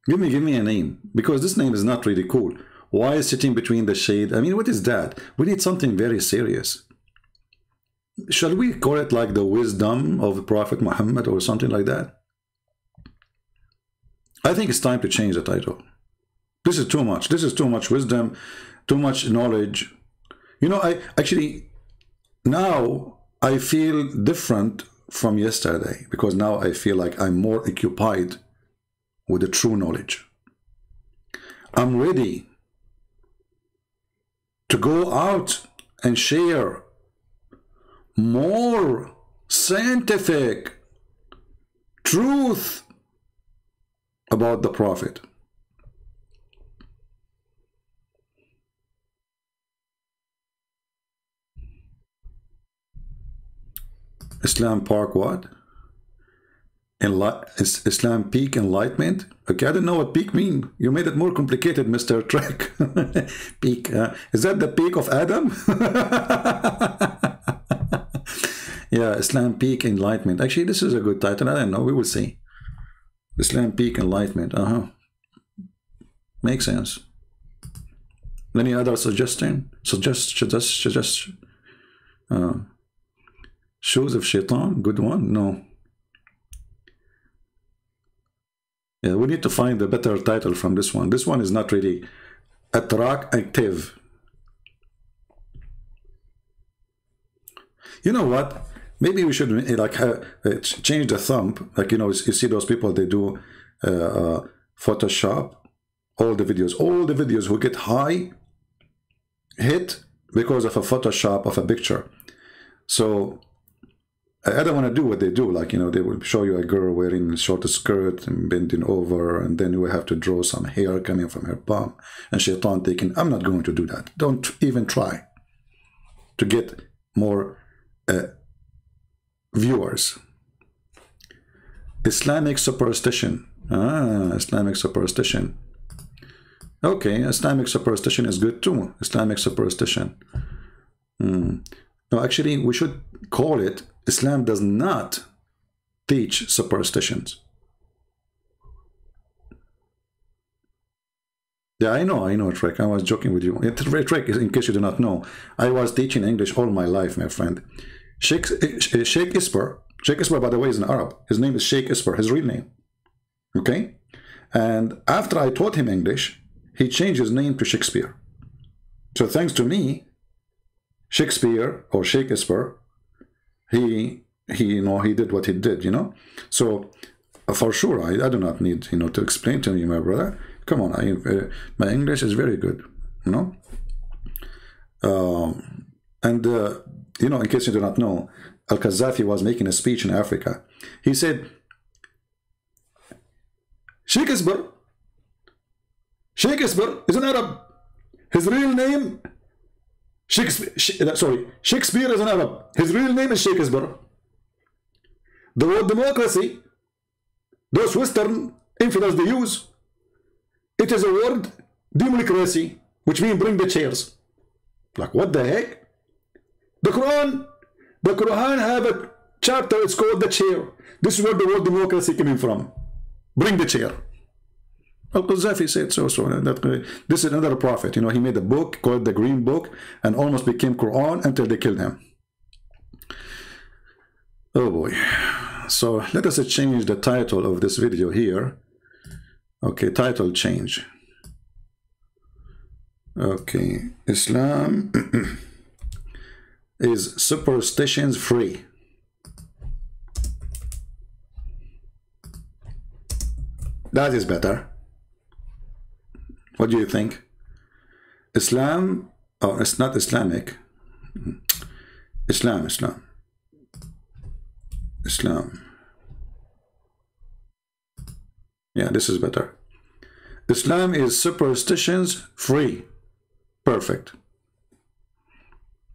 Give me a name, because this name is not really cool. Why is sitting between the shade? I mean, what is that? We need something very serious. Shall we call it like the wisdom of Prophet Muhammad or something like that? I think it's time to change the title. This is too much. This is too much wisdom, too much knowledge. You know, I actually, now I feel different from yesterday, because now I feel like I'm more occupied with the true knowledge. I'm ready to go out and share more scientific truth about the Prophet. Islam Park what? Islam Peak Enlightenment? Okay, I don't know what peak mean. You made it more complicated, Mr. Trek. Peak. Is that the peak of Adam? Yeah, Islam Peak Enlightenment. Actually, this is a good title. I don't know. We will see. Islam Peak Enlightenment. Makes sense. Any other suggestion? Suggest. Shoes of Shaitan. Good one. No. Yeah, we need to find a better title from this one. This one is not really attractive. You know what? Maybe we should like change the thumb. Like, you know, you see those people, they do Photoshop. All the videos who get high hit because of a Photoshop of a picture. So I don't want to do what they do. Like, you know, they will show you a girl wearing a short skirt and bending over, and then you will have to draw some hair coming from her palm and Shaitan taking. I'm not going to do that. Don't even try to get more viewers. Islamic superstition. Islamic superstition. Okay, Islamic superstition is good too. Islamic superstition. No, actually, we should call it Islam does not teach superstitions. Yeah, I know, Tariq. I was joking with you. Tariq, in case you do not know, I was teaching English all my life, my friend. Sheikh Isper, by the way, is an Arab. His name is Sheikh Isper, his real name. Okay? And after I taught him English, he changed his name to Shakespeare. So thanks to me, Shakespeare or Sheikh Isper, he you know, he did what he did, you know. So for sure, I do not need, you know, to explain to you, my brother. Come on, my English is very good, you know. You know, in case you do not know, Al-Qaddafi was making a speech in Africa. He said, Sheikh Isper is an Arab. His real name, Shakespeare is an Arab. His real name is Sheikh Isper. The word democracy, those Western infidels they use, it is a word democracy, which means bring the chairs. Like, what the heck? The Quran have a chapter, it's called the chair. This is where the word democracy coming from. Bring the chair. Al-Qaddafi said so. This is another prophet. You know, he made a book called the Green Book and almost became Quran until they killed him. Oh boy. So let us change the title of this video here. Okay, title change. Okay, Islam is superstitions free. That is better. What do you think? Islam, oh, it's not Islamic. Islam. Islam. Yeah, this is better. Islam is superstitions free. Perfect.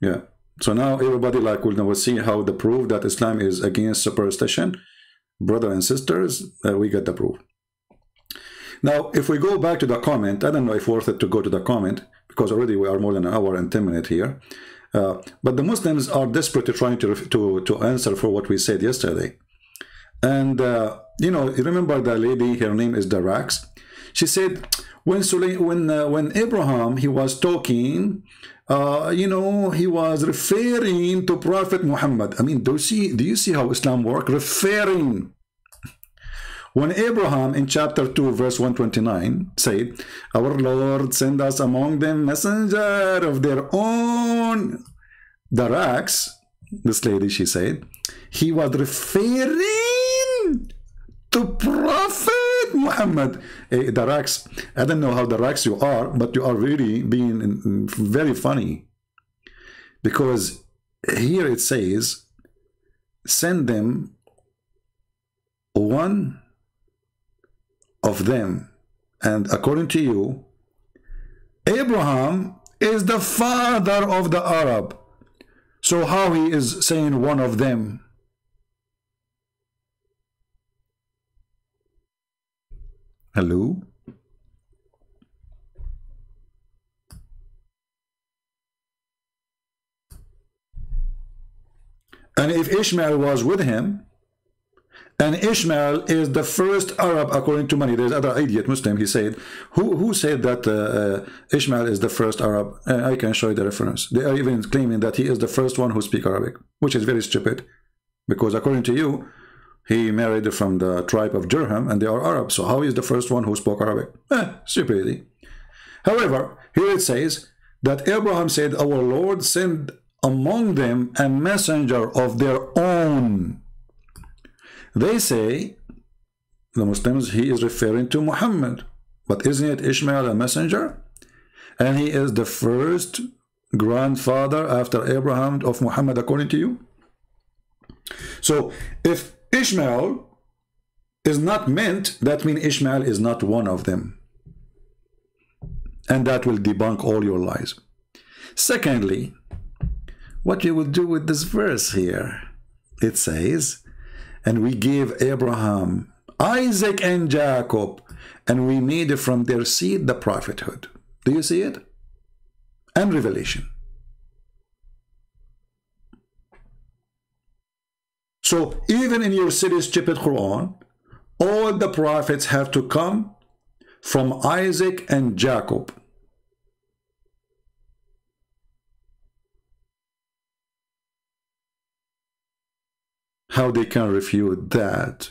Yeah. So now everybody like will see how the proof that Islam is against superstition. Brother and sisters, we get the proof. Now, if we go back to the comment, I don't know if worth it to go to the comment because already we are more than an hour and 10 minutes here. But the Muslims are desperately trying to answer for what we said yesterday. And you know, you remember the lady, her name is Darax. She said when Abraham he was talking, you know, he was referring to Prophet Muhammad. I mean, do you see how Islam works? Referring. When Abraham in chapter 2 verse 129 said, our Lord send us among them messenger of their own, Darax, this lady, she said, he was referring to Prophet Muhammad. Hey, Darax, I don't know how Darax you are, but you are really being very funny. Because here it says, send them one of them. And according to you, Abraham is the father of the Arab. So how he is saying one of them? Hello? And if Ishmael was with him, and Ishmael is the first Arab according to many, there's other idiot Muslim, he said, who said that Ishmael is the first Arab? I can show you the reference. They are even claiming that he is the first one who speaks Arabic, which is very stupid, because according to you, he married from the tribe of Jurham, and they are Arabs. So how is the first one who spoke Arabic? Stupidity. However, here it says that Abraham said, our Lord sent among them a messenger of their own. They say, the Muslims, he is referring to Muhammad. But isn't it Ishmael a messenger? And he is the first grandfather after Abraham of Muhammad according to you? So if Ishmael is not meant, that means Ishmael is not one of them. And that will debunk all your lies. Secondly, what you will do with this verse here, it says, and we gave Abraham, Isaac, and Jacob, and we made from their seed the prophethood. Do you see it? And revelation. So even in your silly, stupid Quran, all the prophets have to come from Isaac and Jacob. How they can refute that?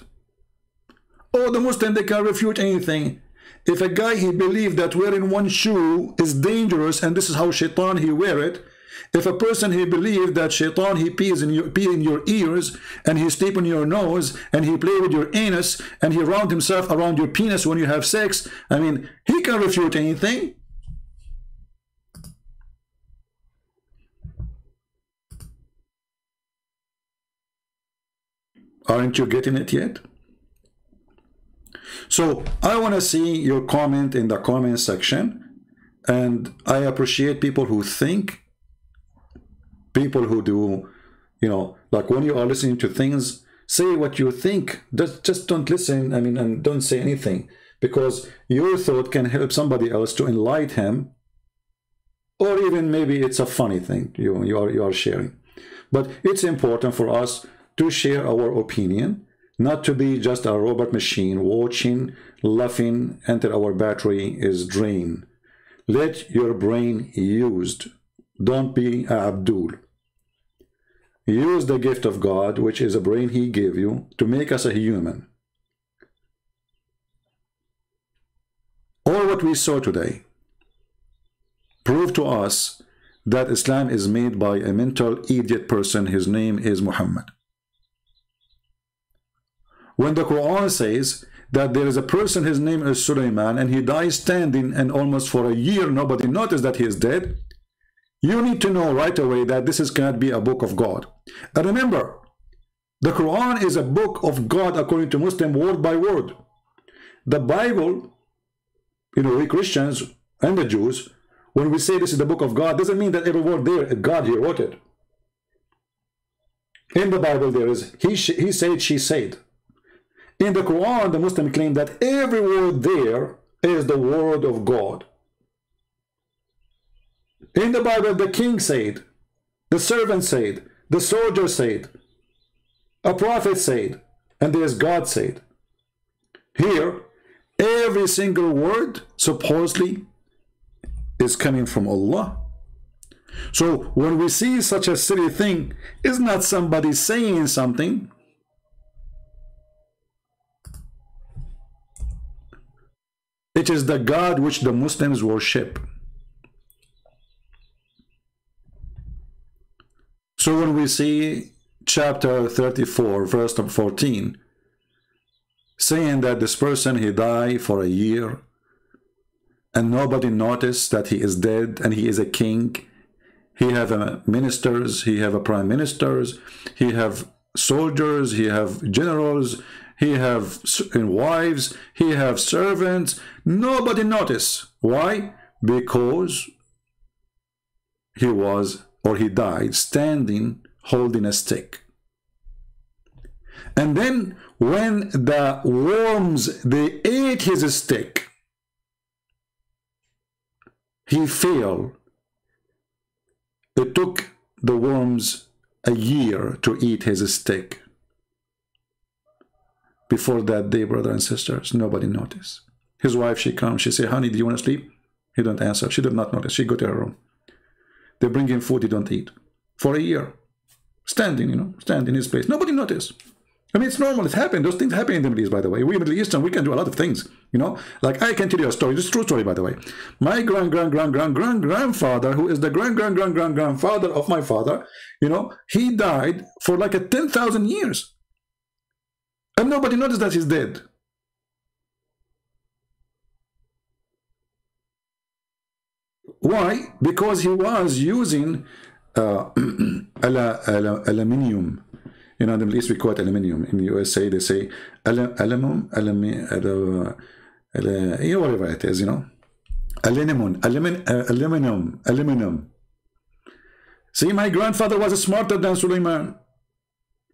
Oh, the Muslim, they can refute anything. If a guy, he believed that wearing one shoe is dangerous and this is how shaitan he wear it. If a person, he believed that shaitan, he pee in your ears and he sleep in your nose and he play with your anus and he round himself around your penis when you have sex, I mean, he can refute anything. Aren't you getting it yet? So I want to see your comment in the comment section, and I appreciate people who think, people who do, you know, like when you are listening to things, say what you think. Just don't listen, I mean, and don't say anything, because your thought can help somebody else to enlighten him, or even maybe it's a funny thing you are sharing. But it's important for us to share our opinion, not to be just a robot machine watching, laughing until our battery is drained. Let your brain used. Don't be Abdul. Use the gift of God, which is a brain he gave you, to make us a human. All what we saw today prove to us that Islam is made by a mental idiot person. His name is Muhammad. When the Quran says that there is a person, his name is Sulaiman, and he dies standing, and almost for a year nobody noticed that he is dead, you need to know right away that this cannot be a book of God. And remember, The Quran is a book of God according to Muslim, word by word. The Bible, you know, we Christians and the Jews, when we say this is the book of God, doesn't mean that every word there, God here wrote it. In the Bible there is, he said, she said. In the Quran, the Muslim claim that every word there is the word of God. In the Bible, the king said, the servant said, the soldier said, a prophet said, and there's God said. Here, every single word supposedly is coming from Allah. So when we see such a silly thing, it's not somebody saying something. It is the God which the Muslims worship. So when we see chapter 34, verse 14, saying that this person, he died for a year, and nobody noticed that he is dead, and he is a king. He have ministers, he have prime ministers, he have soldiers, he have generals, he have wives, he have servants. Nobody noticed. Why? Because he was, or he died, standing, holding a stick. And then when the worms, they ate his stick, he fell. It took the worms a year to eat his stick. Before that day, brothers and sisters, nobody noticed. His wife, she comes, she say, honey, do you want to sleep? He don't answer. She did not notice. She go to her room. They bring him food, he don't eat. For a year. Standing, you know, standing in his place. Nobody noticed. I mean, it's normal. It's happened. Those things happen in the Middle East, by the way. We Middle Eastern, we can do a lot of things, you know. Like, I can tell you a story. This is a true story, by the way. My grandfather, who is the grandfather of my father, you know, he died for like 10,000 years. And nobody noticed that he's dead. Why? Because he was using aluminium. You know, in the Middle East we call it aluminium. In the USA they say aluminum, you know, whatever it is, you know. Aluminum. See, my grandfather was smarter than Suleiman.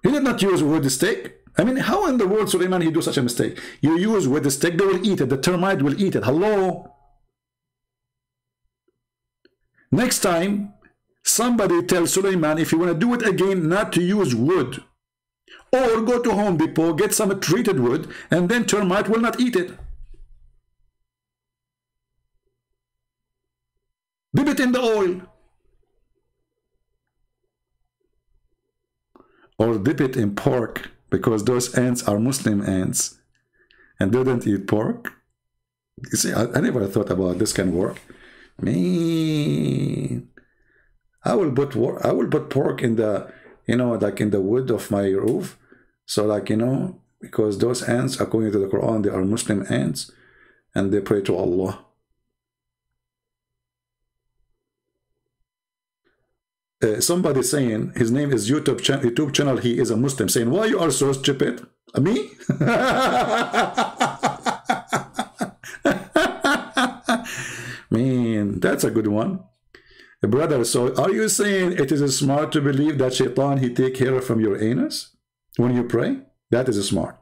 He did not use wood stick. I mean, how in the world, Suleiman, he do such a mistake? You use wood stick, they will eat it. The termite will eat it. Hello? Next time, somebody tell Suleiman, if you want to do it again, not to use wood. Or go to Home Depot, get some treated wood, and then termite will not eat it. Dip it in the oil. Or dip it in pork, because those ants are Muslim ants, and they don't eat pork. You see, I never thought about this can work. Man, I will put pork in the, you know, like in the wood of my roof. So, like, you know, because those ants, according to the Quran, they are Muslim ants, and they pray to Allah. Somebody saying his name is YouTube channel, he is a Muslim, saying, why you are so stupid? Me? Man, that's a good one. Brother, so are you saying it is smart to believe that Shaitan, he take hair from your anus when you pray? That is smart.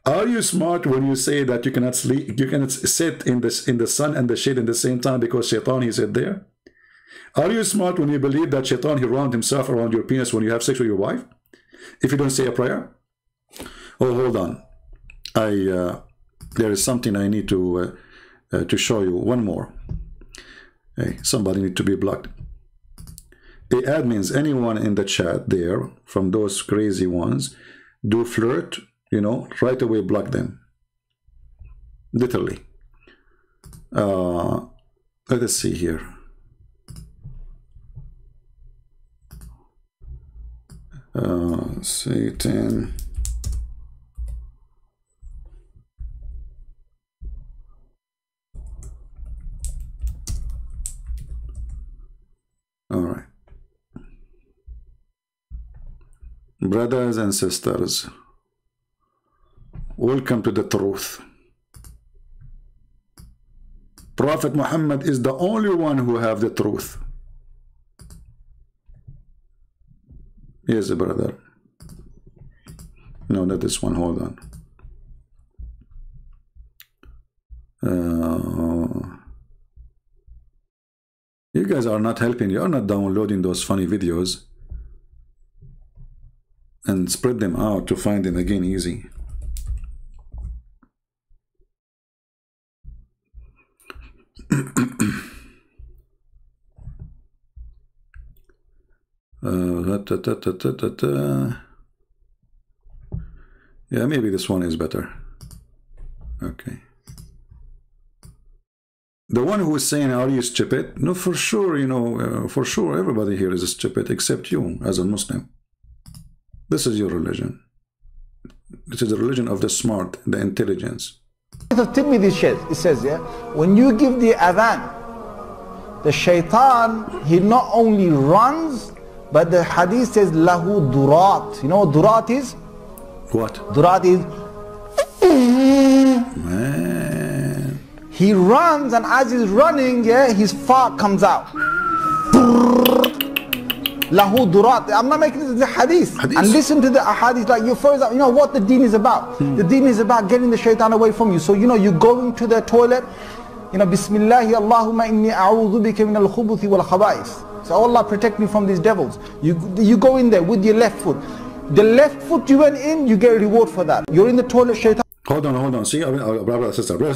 Are you smart when you say that you cannot sleep, you cannot sit in the sun and the shade at the same time because Shaitan, he sit there? Are you smart when you believe that Shaitan, he round himself around your penis when you have sex with your wife? If you don't say a prayer? Oh, hold on. There is something I need to show you. One more. Hey, somebody need to be blocked. The admins, anyone in the chat there, from those crazy ones, do flirt, you know, right away block them. Literally. Let us see here. Satan. All right. Brothers and sisters, welcome to the truth. Prophet Muhammad is the only one who have the truth. Yes, brother. No, not this one. Hold on. You guys are not helping. You are not downloading those funny videos and spread them out to find them again easy. Yeah, maybe this one is better. Okay. The one who is saying, are you stupid? No, for sure, you know, for sure, everybody here is stupid except you as a Muslim. This is your religion. This is the religion of the smart, the intelligence. It says, yeah, when you give the adhan, the shaitan, he not only runs, but the hadith says, lahu durat. You know what durat is? What? Durat is... Man. He runs, and as he's running, yeah, his fart comes out. Lahu durat. I'm not making this the hadith. And listen to the hadith, like you first, you know what the deen is about. The deen is about getting the shaitan away from you. So you know, you go into the toilet, you know, Bismillahi Allahumma inni a'udhu bika min al-khubuthi wal khaba'ith. So Allah protect me from these devils. You go in there with your left foot. The left foot you went in, you get a reward for that. You're in the toilet, shaitan. Hold on. See, brother, sister. Blah,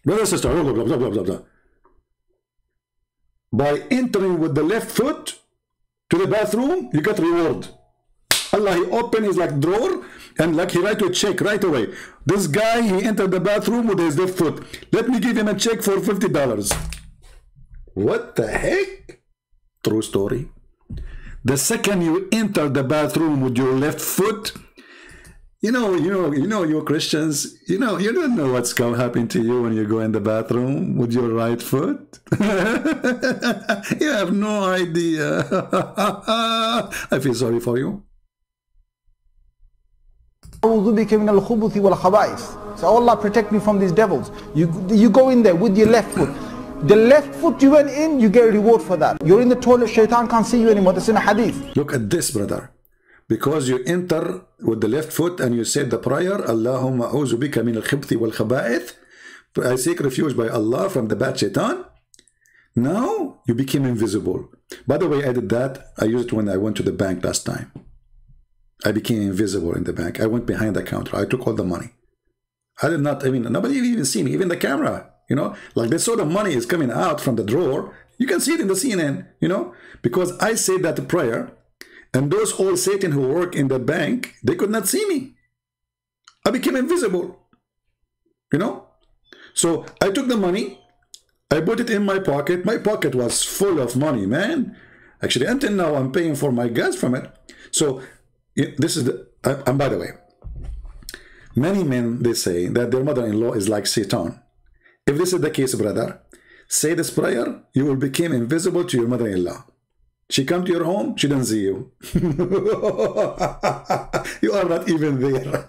blah, blah, blah. By entering with the left foot to the bathroom, you get reward. Allah, he opened his like drawer and like he write to a check right away. This guy, he entered the bathroom with his left foot. Let me give him a check for $50. What the heck? True story. The second you enter the bathroom with your left foot, you know, you Christians, you don't know what's going to happen to you when you go in the bathroom with your right foot. You have no idea. I feel sorry for you. So Allah protect me from these devils. You go in there with your left foot. The left foot you went in, you get a reward for that. You're in the toilet, shaitan can't see you anymore. That's in a hadith. Look at this, brother. Because you enter with the left foot and you said the prayer, Allahumma a'udhu bika min al-khibthi wal khaba'ith. I seek refuge by Allah from the bad shaitan. Now you became invisible. By the way, I did that. I used it when I went to the bank last time. I became invisible in the bank. I went behind the counter. I took all the money. I did not, nobody even see me, even the camera. You know, like they saw the money is coming out from the drawer. You can see it in the CNN, you know, because I said that prayer, and those old Satan who work in the bank, they could not see me. I became invisible, you know. So I took the money, I put it in my pocket. My pocket was full of money, man. Actually, until now, I'm paying for my gas from it. So this is the, and by the way, many men, they say that their mother-in-law is like Satan. If this is the case, brother, say this prayer, you will become invisible to your mother-in-law. She come to your home, she doesn't see you. You are not even there.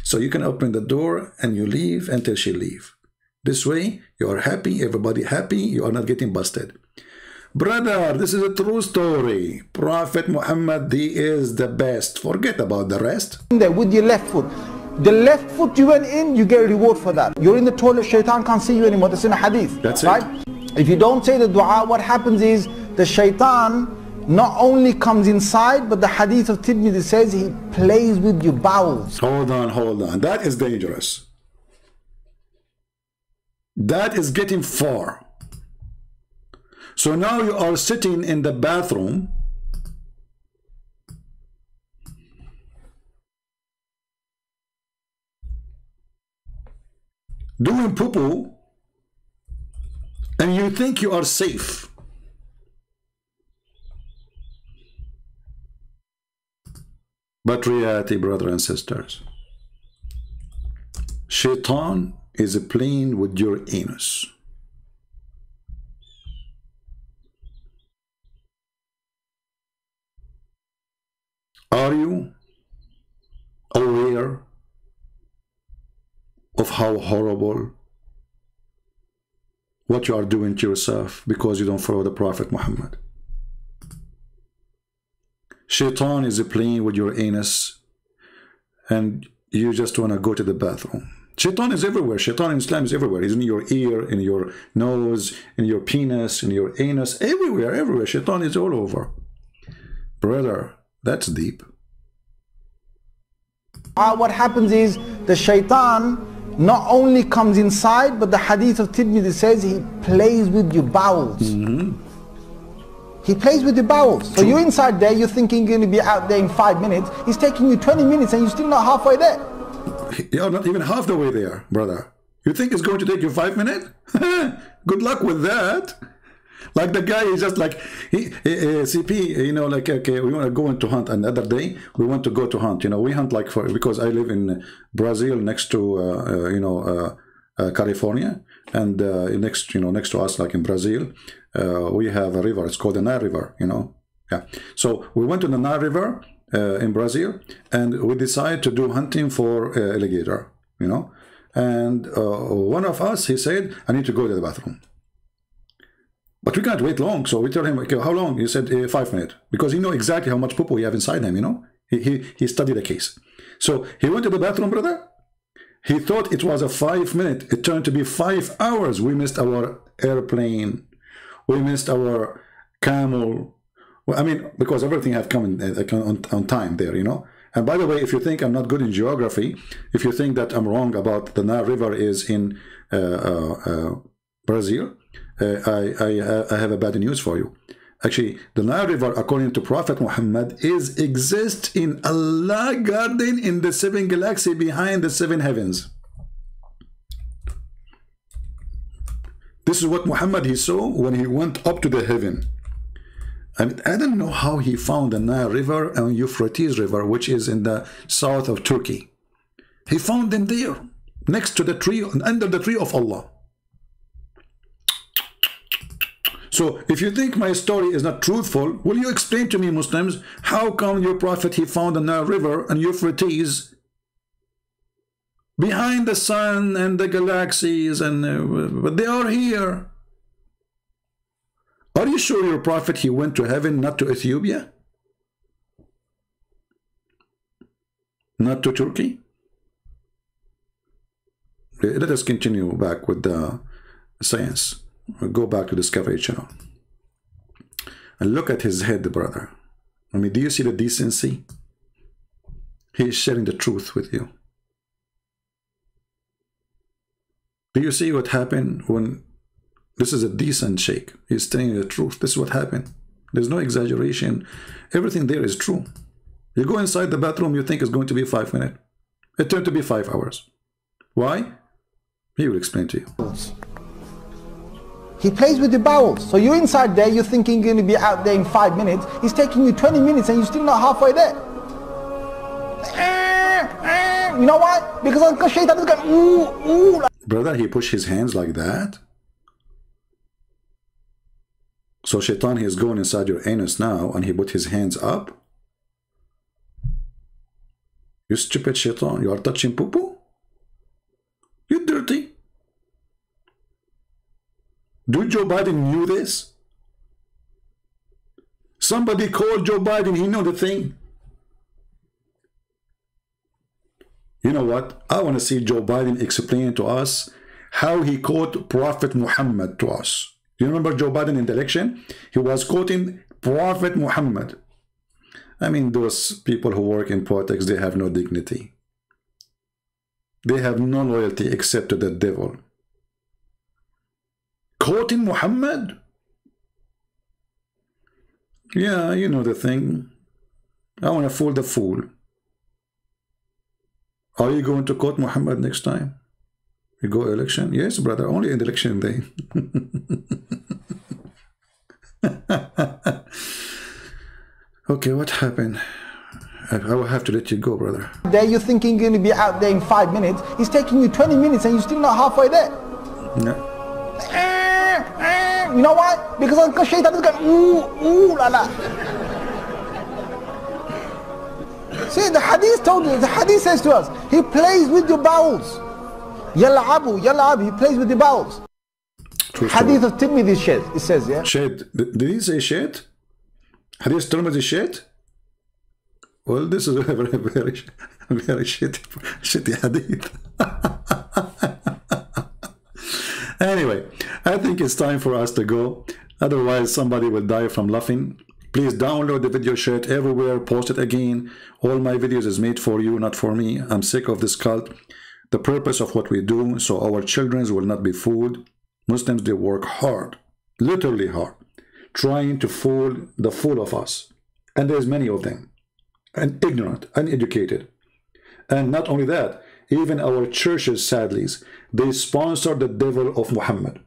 So you can open the door and you leave until she leave. This way, you are happy, everybody happy, you are not getting busted. Brother, this is a true story. Prophet Muhammad, he is the best. Forget about the rest. There with your left foot. The left foot you went in, you get a reward for that. You're in the toilet, shaitan can't see you anymore. That's in a hadith. That's right? It. If you don't say the dua, what happens is the shaitan not only comes inside, but the hadith of Tirmidhi says he plays with your bowels. Hold on. That is dangerous. That is getting far. So now you are sitting in the bathroom. Doing poo-poo, and you think you are safe. But reality, brothers and sisters, Shaitan is playing with your anus. Are you aware of how horrible what you are doing to yourself because you don't follow the Prophet Muhammad. Shaitan is playing with your anus and you just want to go to the bathroom. Shaitan is everywhere. Shaitan in Islam is everywhere. He's in your ear, in your nose, in your penis, in your anus, everywhere, everywhere. Shaitan is all over. Brother, that's deep. What happens is the shaitan not only comes inside, but the hadith of Tirmidhi says he plays with your bowels. He plays with your bowels. So you're inside there, you're thinking you're going to be out there in 5 minutes. He's taking you 20 minutes and you're still not halfway there. You're not even half the way there, brother. You think it's going to take you 5 minutes? Good luck with that. Like the guy is just like, CP, you know, like, okay, we want to go into hunt. Another day, we want to go to hunt. You know, we hunt like because I live in Brazil next to, California. And next to us, like in Brazil, we have a river. It's called the Naik River, you know. Yeah. So we went to the Naik River in Brazil, and we decided to do hunting for alligator, you know. And one of us, he said, I need to go to the bathroom. But we can't wait long, so we told him, okay, how long? He said 5 minutes, because he know exactly how much poo we have inside him, you know. He studied the case. So he went to the bathroom, brother. He thought it was a 5 minute. It turned to be 5 hours. We missed our airplane. We missed our camel. Well, I mean, because everything have come on time there, you know. And by the way, if you think I'm not good in geography, if you think that I'm wrong about the Naik River is in Brazil, I have a bad news for you. Actually, the Naik River, according to Prophet Muhammad, exists in Allah garden in the 7 galaxy behind the 7 heavens. This is what Muhammad he saw when he went up to the heaven. And I don't know how he found the Nile River and Euphrates River, which is in the south of Turkey. He found them there, next to the tree, under the tree of Allah. So if you think my story is not truthful, will you explain to me, Muslims, how come your prophet, he found the Nile River and Euphrates behind the sun and the galaxies, and but they are here? Are you sure your prophet, he went to heaven, not to Ethiopia? Not to Turkey? Let us continue back with the science. We'll go back to Discovery Channel. And look at his head, brother. I mean, do you see the decency? He is sharing the truth with you. Do you see what happened when... This is a decent sheikh. He's telling you the truth. This is what happened. There's no exaggeration. Everything there is true. You go inside the bathroom, you think it's going to be 5 minutes. It turned to be 5 hours. Why? He will explain to you. He plays with the bowels. So you're inside there, you're thinking you're going to be out there in 5 minutes. He's taking you 20 minutes and you're still not halfway there. You know why? Because Shaitan is going, ooh. Brother, he pushed his hands like that. So Shaitan, he is going inside your anus now, and he put his hands up. You stupid Shaitan, you are touching poo-poo? You dirty. Do Joe Biden knew this? Somebody called Joe Biden, he know the thing. You know what? I want to see Joe Biden explain to us how he quoted Prophet Muhammad to us. You remember Joe Biden in the election? He was quoting Prophet Muhammad. I mean, those people who work in politics, they have no dignity. They have no loyalty except to the devil. Quoting Muhammad? Yeah, you know the thing. I want to fool the fool. Are you going to quote Muhammad next time? You go election? Yes, brother, only in the election day. Okay, what happened? I will have to let you go, brother. There you're thinking you're going to be out there in 5 minutes. He's taking you 20 minutes and you're still not halfway there. No. You know why? Because Shaitan is going, ooh, la la. See, the hadith told you, the hadith says to us, he plays with your bowels. Yal'abu, yal'ab, he plays with your bowels. Hadith of Tirmidhi shed, it says, yeah? Shed. Did he say shed? Hadith Tirmidhi shed? Well, this is a very, very shitty hadith. Anyway, I think it's time for us to go. Otherwise, somebody will die from laughing. Please download the video, share it everywhere, post it again. All my videos is made for you, not for me. I'm sick of this cult. The purpose of what we do, so our children will not be fooled. Muslims, they work hard, literally hard, trying to fool the fool of us. And there's many of them. And ignorant, uneducated. And not only that, even our churches, sadly, they sponsor the devil of Muhammad.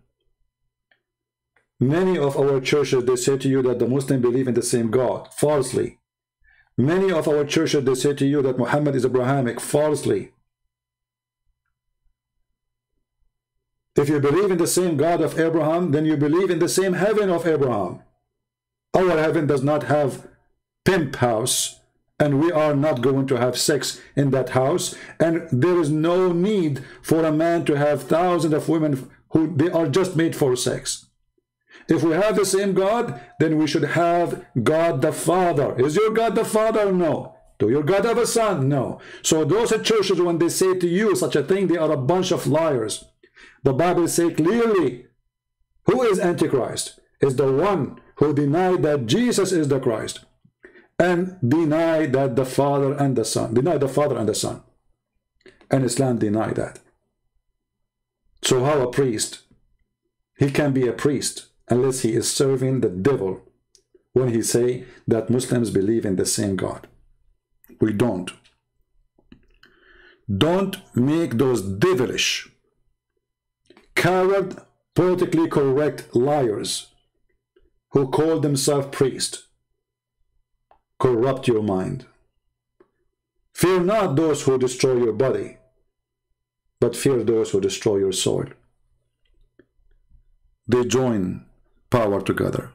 Many of our churches, they say to you that the Muslims believe in the same God, falsely. Many of our churches, they say to you that Muhammad is Abrahamic, falsely. If you believe in the same God of Abraham, then you believe in the same heaven of Abraham. Our heaven does not have pimp house, and we are not going to have sex in that house, and there is no need for a man to have thousands of women who they are just made for sex. If we have the same God, then we should have God the Father. Is your God the Father? No. Do your God have a son? No. So those at churches, when they say to you such a thing, they are a bunch of liars. The Bible says clearly, who is Antichrist? Is the one who denied that Jesus is the Christ, and deny that the Father and the Son, deny the Father and the Son. And Islam deny that. So how a priest? He can be a priest unless he is serving the devil when he say that Muslims believe in the same God. We don't. Don't make those devilish, coward, politically correct liars who call themselves priests corrupt your mind. Fear not those who destroy your body, but fear those who destroy your soul. They join power together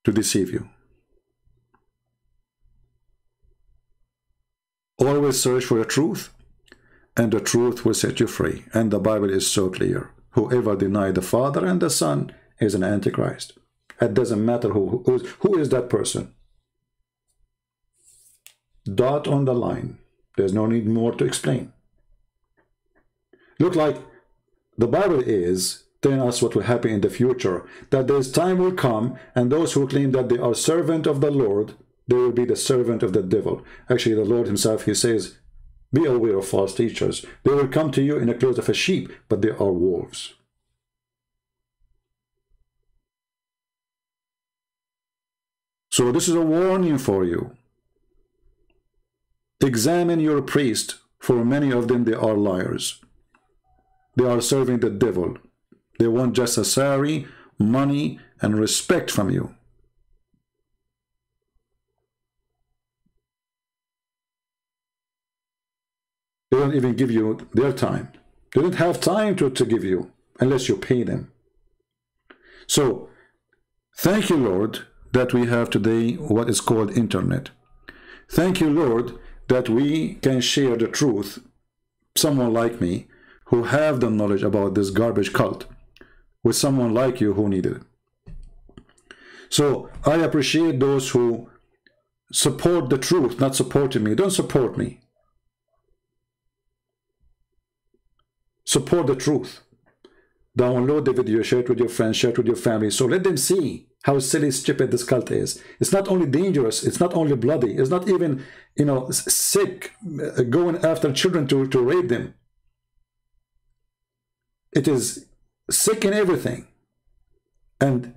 to deceive you. Always search for the truth, and the truth will set you free. And the Bible is so clear. Whoever denies the Father and the Son is an Antichrist. It doesn't matter who is that person. Dot on the line. There's no need more to explain. Look like the Bible is telling us what will happen in the future, that there's time will come, and those who claim that they are servant of the Lord, they will be the servant of the devil. Actually, the Lord himself, he says, be aware of false teachers. They will come to you in the clothes of a sheep, but they are wolves. So this is a warning for you. Examine your priest, for many of them, they are liars. They are serving the devil. They want just a salary, money, and respect from you. They don't even give you their time. They don't have time to give you unless you pay them. So, thank you, Lord, that we have today what is called internet. Thank you, Lord, that we can share the truth, someone like me, who have the knowledge about this garbage cult, with someone like you who needed it. So I appreciate those who support the truth, not supporting me. Don't support me. Support the truth. Download the video, share it with your friends, share it with your family. So let them see how silly, stupid this cult is. It's not only dangerous, it's not only bloody, it's not even, you know, sick, going after children to rape them. It is sick in everything. And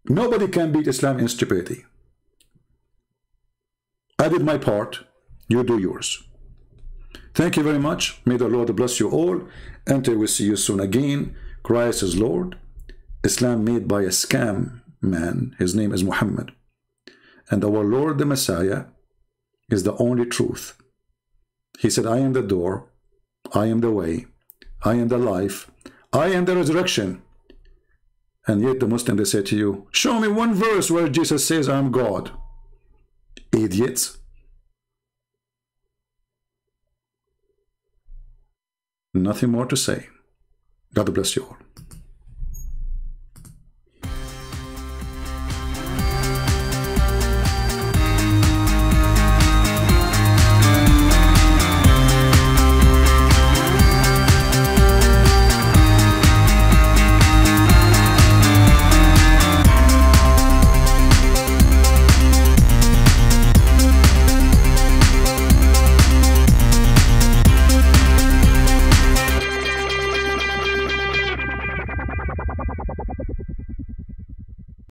nobody can beat Islam in stupidity. I did my part, you do yours. Thank you very much. May the Lord bless you all. Until we see you soon again. Christ is Lord. Islam made by a scam man. His name is Muhammad. And our Lord the Messiah is the only truth. He said, I am the door. I am the way. I am the life. I am the resurrection. And yet the Muslim, they say to you, show me one verse where Jesus says I'm God. Idiots. Nothing more to say. God bless you all.